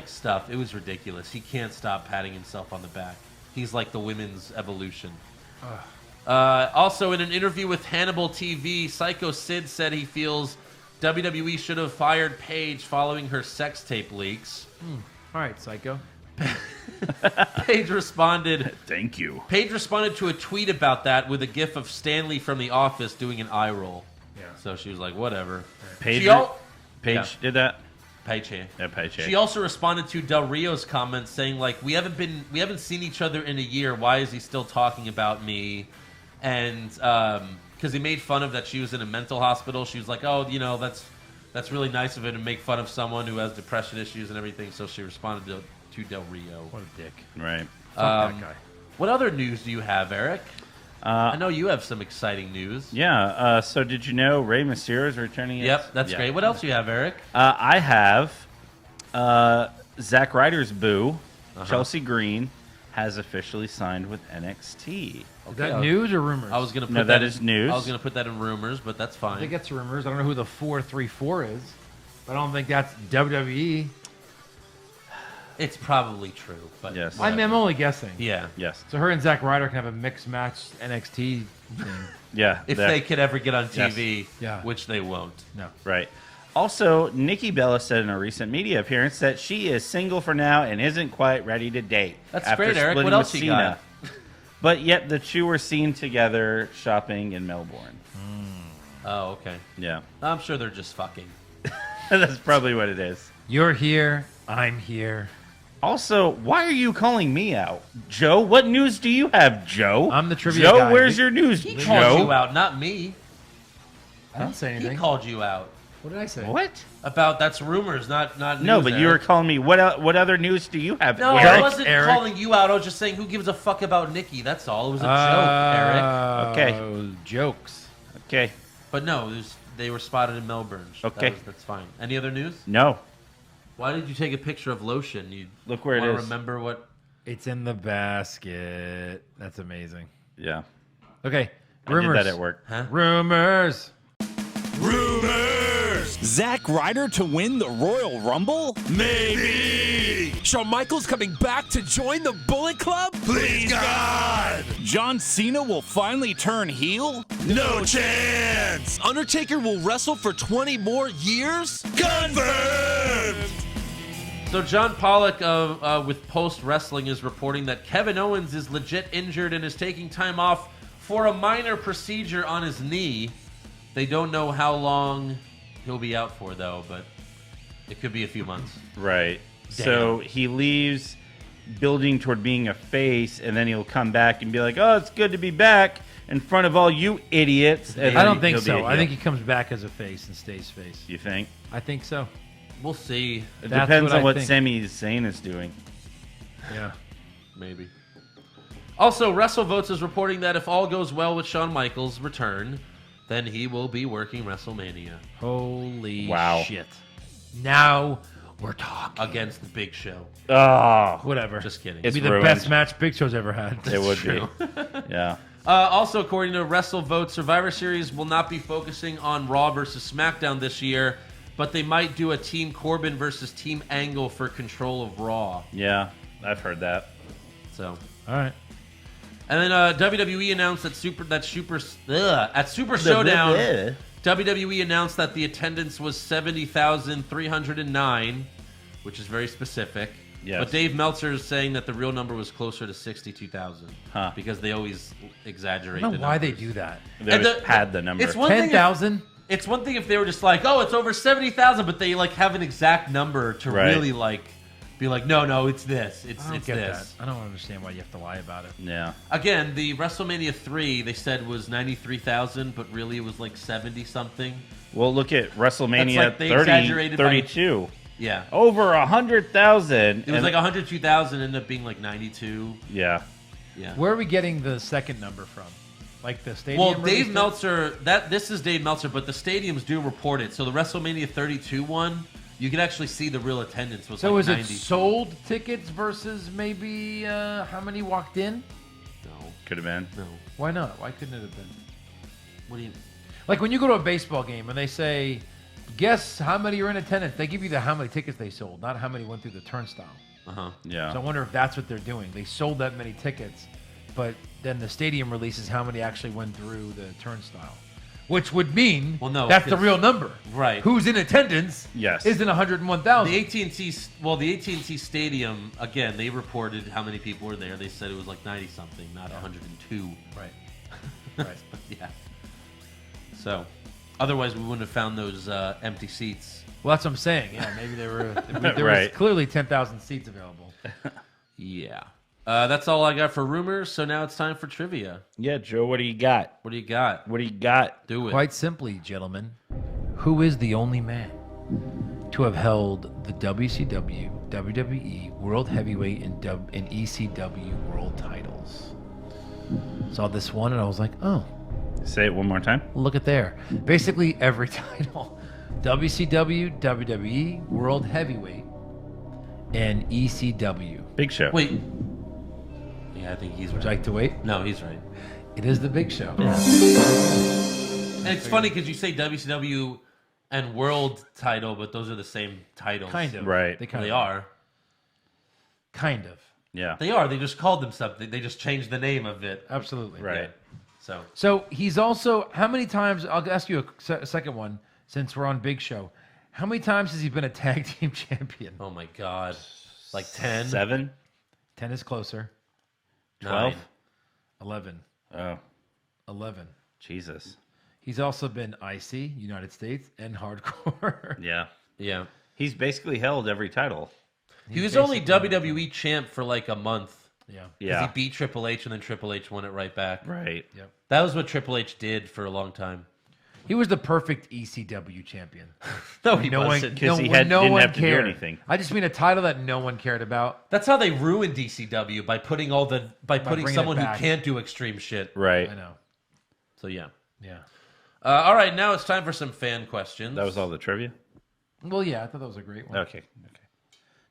stuff. It was ridiculous. He can't stop patting himself on the back. He's like the women's evolution. Also, in an interview with Hannibal TV, Psycho Sid said he feels WWE should have fired Paige following her sex tape leaks. All right, Psycho. Paige responded. Thank you. Paige responded to a tweet about that with a gif of Stanley from The Office doing an eye roll. Yeah. So she was like, whatever. Paige, Yeah. did that. Paige. Yeah. Yeah, Paige. She also responded to Del Rio's comments saying we haven't seen each other in a year. Why is he still talking about me? And because he made fun of that she was in a mental hospital. She was like, oh, that's really nice of him to make fun of someone who has depression issues and everything. So she responded to Del Rio. What a dick. Right. Fuck that guy. What other news do you have, Eric? I know you have some exciting news. Yeah. So did you know Rey Mysterio is returning? Yep, that's great. What else do you have, Eric? I have Zack Ryder's boo, Chelsea Green, has officially signed with NXT. Is that news or rumors? I was going to put No, that is news. I was going to put that in rumors, but that's fine. I think that's rumors. I don't know who the 434 is, but I don't think that's WWE. It's probably true, but Yes. I'm only guessing. yeah. Yes. So her and Zack Ryder can have a mixed match NXT thing. Yeah. If that- they could ever get on TV, Yeah. which they won't. No. Right. Also, Nikki Bella said in a recent media appearance that she is single for now and isn't quite ready to date. That's after great, Eric. splitting What else with you Cena. But yet the two were seen together shopping in Melbourne. Oh, okay. Yeah. I'm sure they're just fucking. That's probably what it is. You're here. I'm here. Also, why are you calling me out? Joe, what news do you have, Joe? I'm the trivia Joe, guy. where's your news, He Joe? called you out, not me. I didn't say He anything. called you out What did I say? What? about that's rumors, not news. No, but you were Eric. calling me. What other news do you have? No, Eric? I wasn't Eric. calling you out. I was just saying, who gives a fuck about Nikki? That's all. It was a joke, Eric. Okay. Jokes. Okay. But no, they were spotted in Melbourne. Okay. That's fine. Any other news? No. Why did you take a picture of lotion? You Look where it wanna is. Remember what? It's in the basket. That's amazing. Yeah. Okay. I Rumors. did that at work. Huh? Rumors. Rumors! Zack Ryder to win the Royal Rumble? Maybe! Shawn Michaels coming back to join the Bullet Club? Please, God! John Cena will finally turn heel? No chance! Undertaker will wrestle for 20 more years? Confirmed! So John Pollock with Post Wrestling is reporting that Kevin Owens is legit injured and is taking time off for a minor procedure on his knee. They don't know how long he'll be out for, though, but it could be a few months. Right. So he leaves building toward being a face, and then he'll come back and be like, oh, it's good to be back in front of all you idiots. And I then don't think he'll be a so. I heel. think he comes back as a face and stays face. You think? I think so. We'll see. It That's depends what on I what think. Sami Zayn is doing. Yeah. Maybe. Also, WrestleVotes is reporting that if all goes well with Shawn Michaels' return, then he will be working WrestleMania Holy Wow. shit. Now we're talking. against the Big Show. Oh, Whatever. Just kidding. It'd be the ruined. best match Big Show's ever had. it would true. be. Yeah. Also, according to WrestleVote, Survivor Series will not be focusing on Raw versus SmackDown this year, but they might do a Team Corbin versus Team Angle for control of Raw. Yeah, I've heard that. So, All right. and then WWE announced that at Super Showdown, WWE announced that the attendance was 70,309, which is very specific. Yes. But Dave Meltzer is saying that the real number was closer to 62,000 Huh. because they always exaggerate. I don't know the why they numbers. do that. They And always pad the number. It's one thing if- 10,000? It's one thing if they were just like, oh, it's over 70,000, but they like have an exact number to Right. really like be like, no, it's this. It's I don't it's get this. that. I don't understand why you have to lie about it. Yeah. Again, the WrestleMania 3 they said was 93,000, but really it was like 70 something. Well, look at WrestleMania That's like they 30, exaggerated by- 32. Yeah. Over 100,000. It was like 102,000 ended up being like 92. Yeah. Yeah. Where are we getting the second number from? Like the stadium? Well, Dave released it? Meltzer, this is Dave Meltzer, but the stadiums do report it. So the WrestleMania 32 one, you can actually see the real attendance was So like is 90. it sold tickets versus maybe how many walked in? No. Could have been. No. Why not? Why couldn't it have been? What do you Like when you go to a baseball game and they say, guess how many are in attendance, they give you the how many tickets they sold, not how many went through the turnstile. Uh-huh. Yeah. So I wonder if that's what they're doing. They sold that many tickets, but then the stadium releases how many actually went through the turnstile. Which would mean that's the real number. Right. Who's in attendance Yes. isn't 101,000. The AT&T Stadium, again, they reported how many people were there. They said it was like 90 something, not 102. Right. Right. Yeah. So, otherwise we wouldn't have found those empty seats. Well, that's what I'm saying. Yeah, maybe there was Right. clearly 10,000 seats available. Yeah. That's all I got for rumors. So now it's time for trivia. Yeah, Joe, what do you got? What do you got? What do you got? Do it. Quite simply, gentlemen, who is the only man to have held the WCW, WWE, World Heavyweight, and ECW World titles? Saw this one and I was like, oh, Say it one more time. look at there. Basically every title. WCW, WWE, World Heavyweight, and ECW. Big Show. Wait. Yeah, I think he's Would right. you like to wait? No, he's right. It is the Big Show. And it's funny because you say WCW and World title, but those are the same titles. Kind of. Right. They kind They of are. Kind of. Yeah. They are. They just called them something. They just changed the name of it. Absolutely. Right. Yeah. So he's also, how many times, I'll ask you a second one since we're on Big Show. How many times has he been a tag team champion? Oh my God. Like 10? 7? 10 is closer. 12? 11. Oh. 11. Jesus. He's also been IC, United States, and Hardcore. Yeah. Yeah. He's basically held every title. He was only WWE champ for like a month. Yeah. Yeah. He beat Triple H and then Triple H won it right back. Right. Yep. That was what Triple H did for a long time. He was the perfect ECW champion. No, he no wasn't. Because he didn't have to do anything. I just mean a title that no one cared about. That's how they ruined ECW by putting bringing someone it who back. can't do extreme shit. Right. I know. So yeah. Yeah. All right, now it's time for some fan questions. That was all the trivia? Well, yeah, I thought that was a great one. Okay.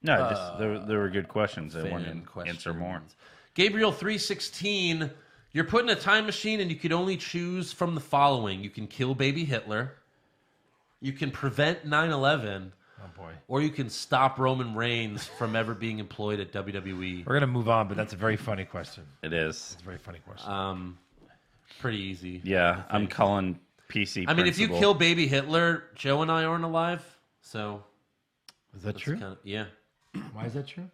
No, just, there were good questions. I Fan wanted to answer more. Gabriel 316, you're put in a time machine and you could only choose from the following. You can kill baby Hitler. You can prevent 9/11. Oh boy. Or you can stop Roman Reigns from ever being employed at WWE. We're going to move on, but that's a very funny question. It is. It's a very funny question. Pretty easy. Yeah, I'm calling PC I mean, if you principal. kill baby Hitler, Joe and I aren't alive. So Is that true? Yeah. Why is that true?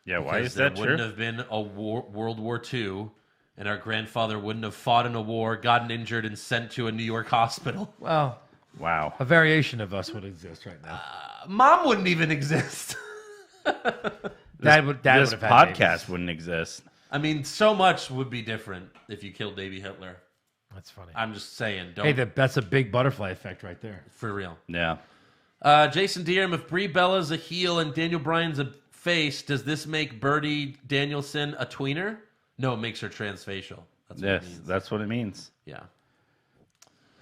Yeah, why Because is that there wouldn't true? have been a World War II, and our grandfather wouldn't have fought in a war, gotten injured, and sent to a New York hospital. Well, Wow. a variation of us would exist right now. Mom wouldn't even exist. Dad would This have had podcast babies. wouldn't exist. I mean, so much would be different if you killed baby Hitler. That's funny. I'm just saying. Don't. Hey, that's a big butterfly effect right there. For real. Yeah. Jason Dierim, if Brie Bella's a heel and Daniel Bryan's a face, does this make Birdie Danielson a tweener? No, it makes her transfacial. That's what Yes, it means. that's what it means. Yeah.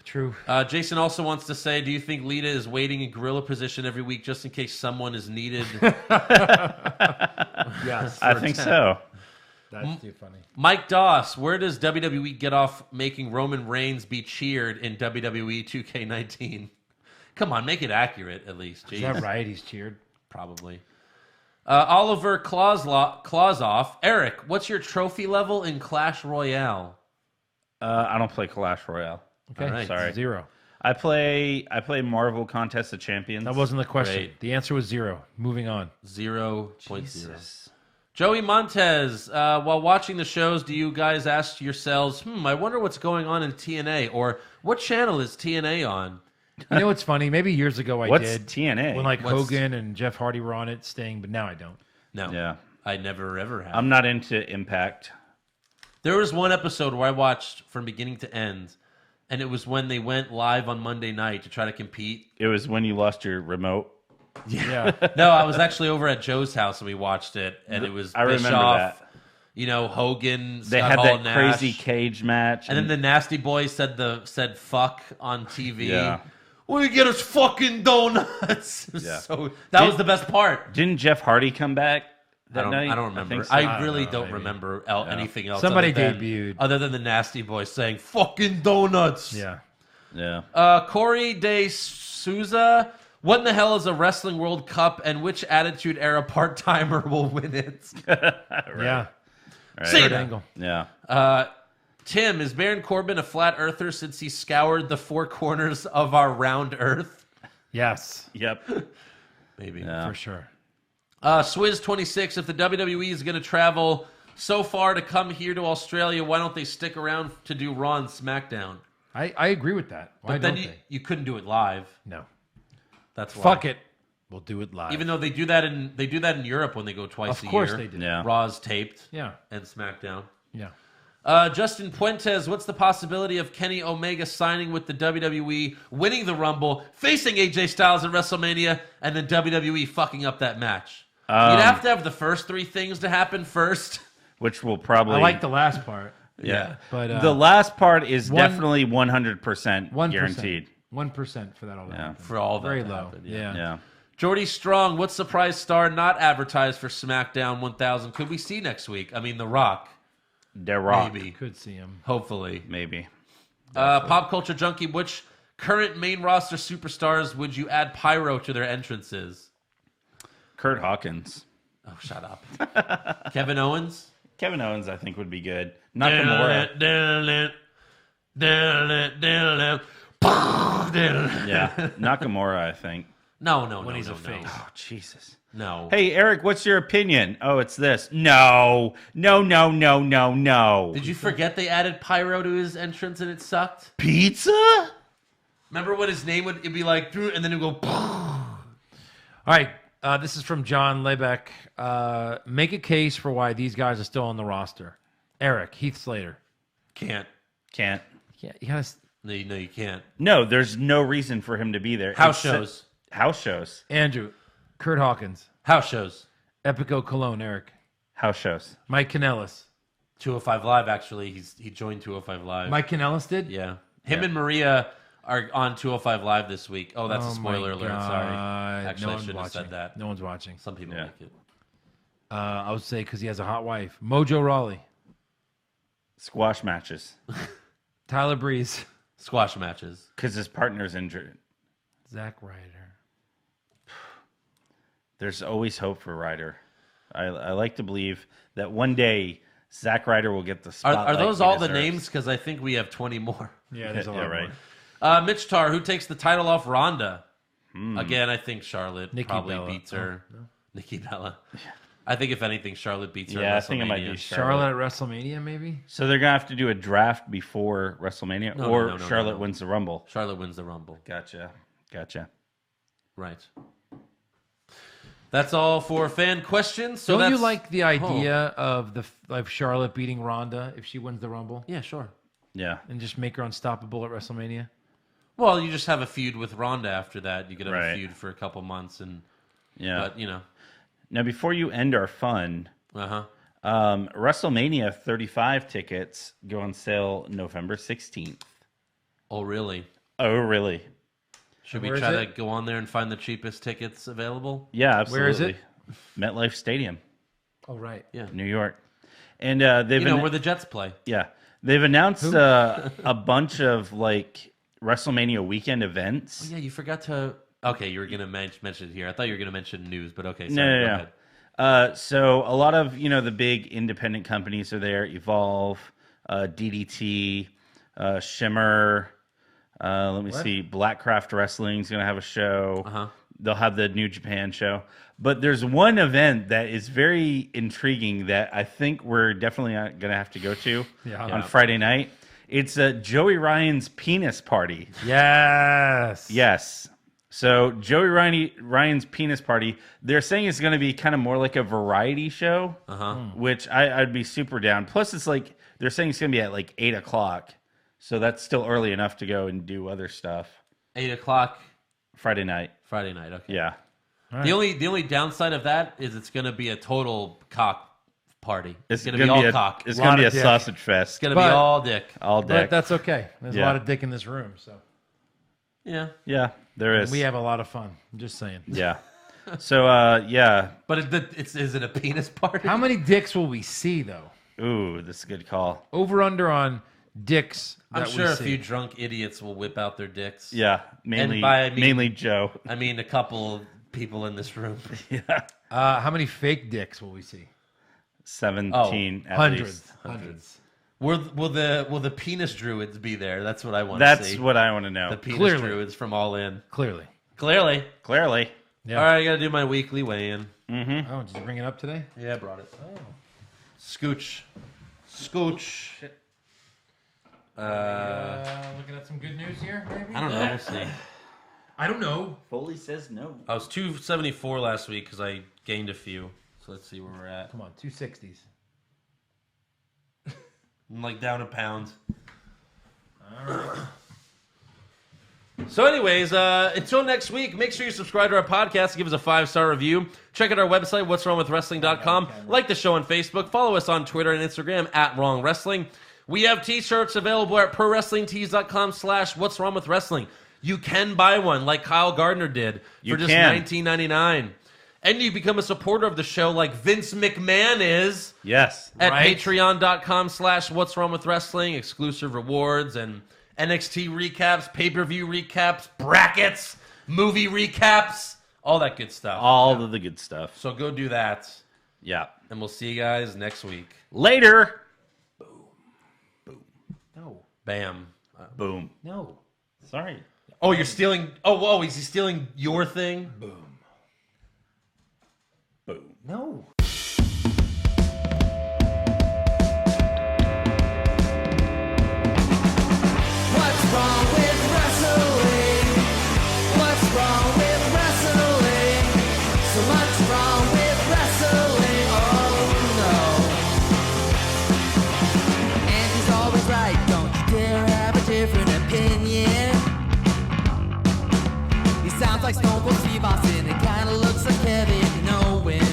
True. Jason also wants to say, do you think Lita is waiting in gorilla position every week just in case someone is needed? Yes. I think so. That's too funny. Mike Doss, where does WWE get off making Roman Reigns be cheered in WWE 2K19? Come on, make it accurate at least. Jeez. Is that right? He's cheered. Probably. Oliver Clausoff. Eric, what's your trophy level in Clash Royale? I don't play Clash Royale. Okay. All right. Sorry. 0. I play Marvel Contest of Champions. That wasn't the question. Great. The answer was 0. Moving on. 0.0. Joey Montez, while watching the shows, do you guys ask yourselves, I wonder what's going on in TNA? Or what channel is TNA on? You know what's funny? Maybe years ago I What's did. TNA? When like What's- Hogan and Jeff Hardy were on it, Sting, but now I don't. No. Yeah. I never, ever have. I'm not into Impact. There was one episode where I watched from beginning to end, and it was when they went live on Monday night to try to compete. It was when you lost your remote. Yeah. No, I was actually over at Joe's house and we watched it, and it was I remember Bischoff, that. You know, Hogan, They Scott had Hall, that Nash, crazy cage match. and then the Nasty Boy said fuck on TV. Yeah. We get us fucking donuts. Yeah. So that was the best part. Didn't Jeff Hardy come back that night? I don't remember. think so. I really know, don't maybe. remember anything else. Somebody other than, debuted. other than the Nasty Boy saying "fucking donuts." Yeah. Yeah. Corey De Souza, what in the hell is a Wrestling World Cup, and which Attitude Era part timer will win it? Yeah. Right. Say Kurt that. Angle. Yeah. Tim, is Baron Corbin a flat earther since he scoured the four corners of our round earth? Yes. Yep. Maybe. For sure. Swizz26, if the WWE is going to travel so far to come here to Australia, why don't they stick around to do Raw and SmackDown? I agree with that. Why But then don't you, they? you couldn't do it live. No. That's why. Fuck it. We'll do it live. Even though they do that in Europe when they go twice a year. Of course they do. Yeah. Raw's taped. Yeah. And SmackDown. Yeah. Justin Puentes, what's the possibility of Kenny Omega signing with the WWE, winning the Rumble, facing AJ Styles at WrestleMania, and then WWE fucking up that match? You'd have to have the first three things to happen first. Which will probably. I like the last part. Yeah. But the last part is one- definitely 100% 1%. guaranteed. 1% for that all. Yeah. For all that Very to low. happen, Yeah. Jordy Strong, what surprise star not advertised for SmackDown 1000 could we see next week? I mean, The Rock. The Rock. Maybe. Could see him. Hopefully. Maybe. Pop Culture Junkie, which current main roster superstars would you add pyro to their entrances? Kurt Hawkins. Oh, shut up. Kevin Owens? Kevin Owens, I think, would be good. Nakamura. Yeah, Nakamura, I think. No. When he's a face. Oh, Jesus. No. Hey, Eric, what's your opinion? Oh, it's this. No. Did you forget they added pyro to his entrance and it sucked? Pizza? Remember what his name would be like, and then it would go. All right. This is from John Lebeck. Make a case for why these guys are still on the roster. Eric, Heath Slater. Can't. Yeah, you gotta. No, you can't. No, there's no reason for him to be there. House shows. House shows. Andrew, Kurt Hawkins. House shows. Epico Cologne, Eric. House shows. Mike Kanellis. 205 Live, actually. He joined 205 Live. Mike Kanellis did? Yeah. Him and Maria are on 205 Live this week. Oh, that's a spoiler alert. Sorry. Actually, I shouldn't have said that. No one's watching. Some people like it. I would say because he has a hot wife. Mojo Rawley. Squash matches. Tyler Breeze. Squash matches. Because his partner's injured. Zack Ryder. There's always hope for Ryder. I like to believe that one day Zack Ryder will get the spotlight. Are those all the names? Because I think we have 20 more. Yeah, there's a lot right. more. Mitch Tar, who takes the title off Ronda? Again, I think Charlotte Nikki probably Bella. beats her. Oh, no. Nikki Bella. I think if anything, Charlotte beats her. Yeah, at I think it might WrestleMania. be Charlotte at WrestleMania, maybe? So they're going to have to do a draft before WrestleMania, or Charlotte wins the Rumble. Charlotte wins the Rumble. Gotcha. Right. That's all for fan questions. So Don't you like the idea of Charlotte beating Ronda if she wins the Rumble? Yeah, sure. Yeah. And just make her unstoppable at WrestleMania? Well, you just have a feud with Ronda after that. You could have Right. a feud for a couple months, and Yeah. but Now, before you end our fun, WrestleMania 35 tickets go on sale November 16th. Oh, really? Oh, really? Should we Where try is to it? go on there and find the cheapest tickets available? Yeah, absolutely. Where is it? MetLife Stadium, Oh, right. Yeah. New York. And they've where the Jets play. Yeah. They've announced a bunch of WrestleMania weekend events. Oh, yeah, you forgot to. Okay, you were going to mention it here. I thought you were going to mention news, but okay. Sorry, No. go ahead. So a lot of the big independent companies are there. Evolve, DDT, Shimmer. Let me see. Blackcraft Wrestling is going to have a show. They'll have the New Japan show. But there's one event that is very intriguing that I think we're definitely going to have to go to on Friday night. It's Joey Ryan's penis party. Yes. Yes. So Joey Ryan's penis party, they're saying it's going to be kind of more like a variety show, which I'd be super down. Plus, it's they're saying it's going to be at 8 o'clock. So that's still early enough to go and do other stuff. 8 o'clock Friday night. Okay. Yeah. The only downside of that is it's going to be a total cock party. It's going to be gonna all cock. It's going to be a dick. sausage fest. It's going to be all dick. All But dick. that's okay. There's a Yeah. lot of dick in this room, so. Yeah. Yeah, there is. We have a lot of fun. I'm just saying. Yeah. So, yeah. But is it a penis party? How many dicks will we see, though? Ooh, that's a good call. Over under on dicks that I'm sure we a see. few drunk idiots will whip out their dicks. Yeah, mainly, And by, I mean- mainly Joe. I mean, a couple people in this room. Yeah. How many fake dicks will we see? 17 at Hundreds. least. Hundreds. Will the penis druids be there? That's what I want to That's see. what I want to know. The penis Clearly. druids from All In. Clearly. Clearly. Clearly. Yeah. All right, I got to do my weekly weigh-in. Oh, did you bring it up today? Yeah, I brought it. Oh. Scooch. Looking at some good news here, maybe? I don't know. We'll see. I don't know. Foley says no. I was 274 last week because I gained a few. So let's see where we're at. Come on, 260s. I'm down a pound. All right. So anyways, until next week, make sure you subscribe to our podcast, give us a 5-star review. Check out our website, what'swrongwithwrestling.com. Like the show on Facebook. Follow us on Twitter and Instagram @WrongWrestling. We have t-shirts available at prowrestlingtees.com/what'swrongwithwrestling. You can buy one like Kyle Gardner did for just $19.99. And you become a supporter of the show like Vince McMahon is. Yes. At patreon.com/what'swrongwithwrestling. Exclusive rewards and NXT recaps, pay-per-view recaps, brackets, movie recaps, all that good stuff. All of the good stuff. So go do that. Yeah. And we'll see you guys next week. Later. No. Bam. Boom. No. Sorry. Oh, you're stealing. Oh, whoa. Is he stealing your thing? Boom. Boom. No. What's wrong with wrestling? What's wrong with wrestling? So much wrong with wrestling. Oh no. And he's always right. Don't you dare have a different opinion. He sounds like Stone Cold Steve Austin. It kinda looks like Kevin Owens.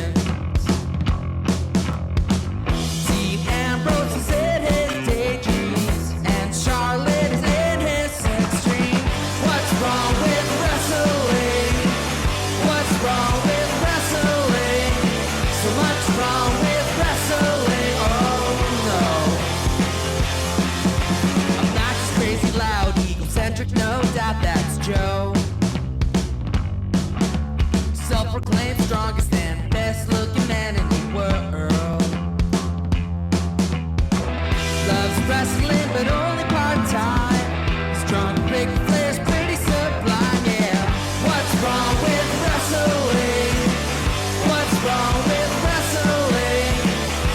Dean Ambrose is in his daydreams, and Charlotte is in his sex dream. What's wrong with wrestling? What's wrong with wrestling? So much wrong with wrestling. Oh no. Obnoxious, crazy, loud, egocentric, no doubt that's Joe. Self-proclaimed strongest and best-looking man in the world. Loves wrestling, but only part-time. Strong, big Flair's pretty sublime, yeah. What's wrong with wrestling? What's wrong with wrestling?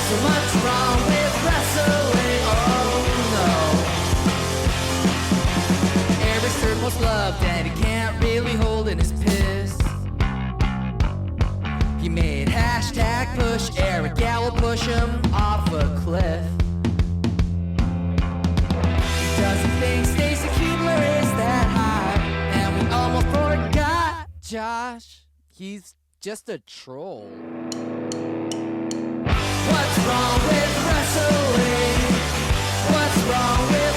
So much wrong with wrestling, oh no. Eric's third most loved, and he can't really hold in his piss. He made hashtag push Eric, yeah, we'll push him off a cliff. Doesn't think Stacy Keebler is that high, and we almost forgot Josh. He's just a troll. What's wrong with wrestling? What's wrong with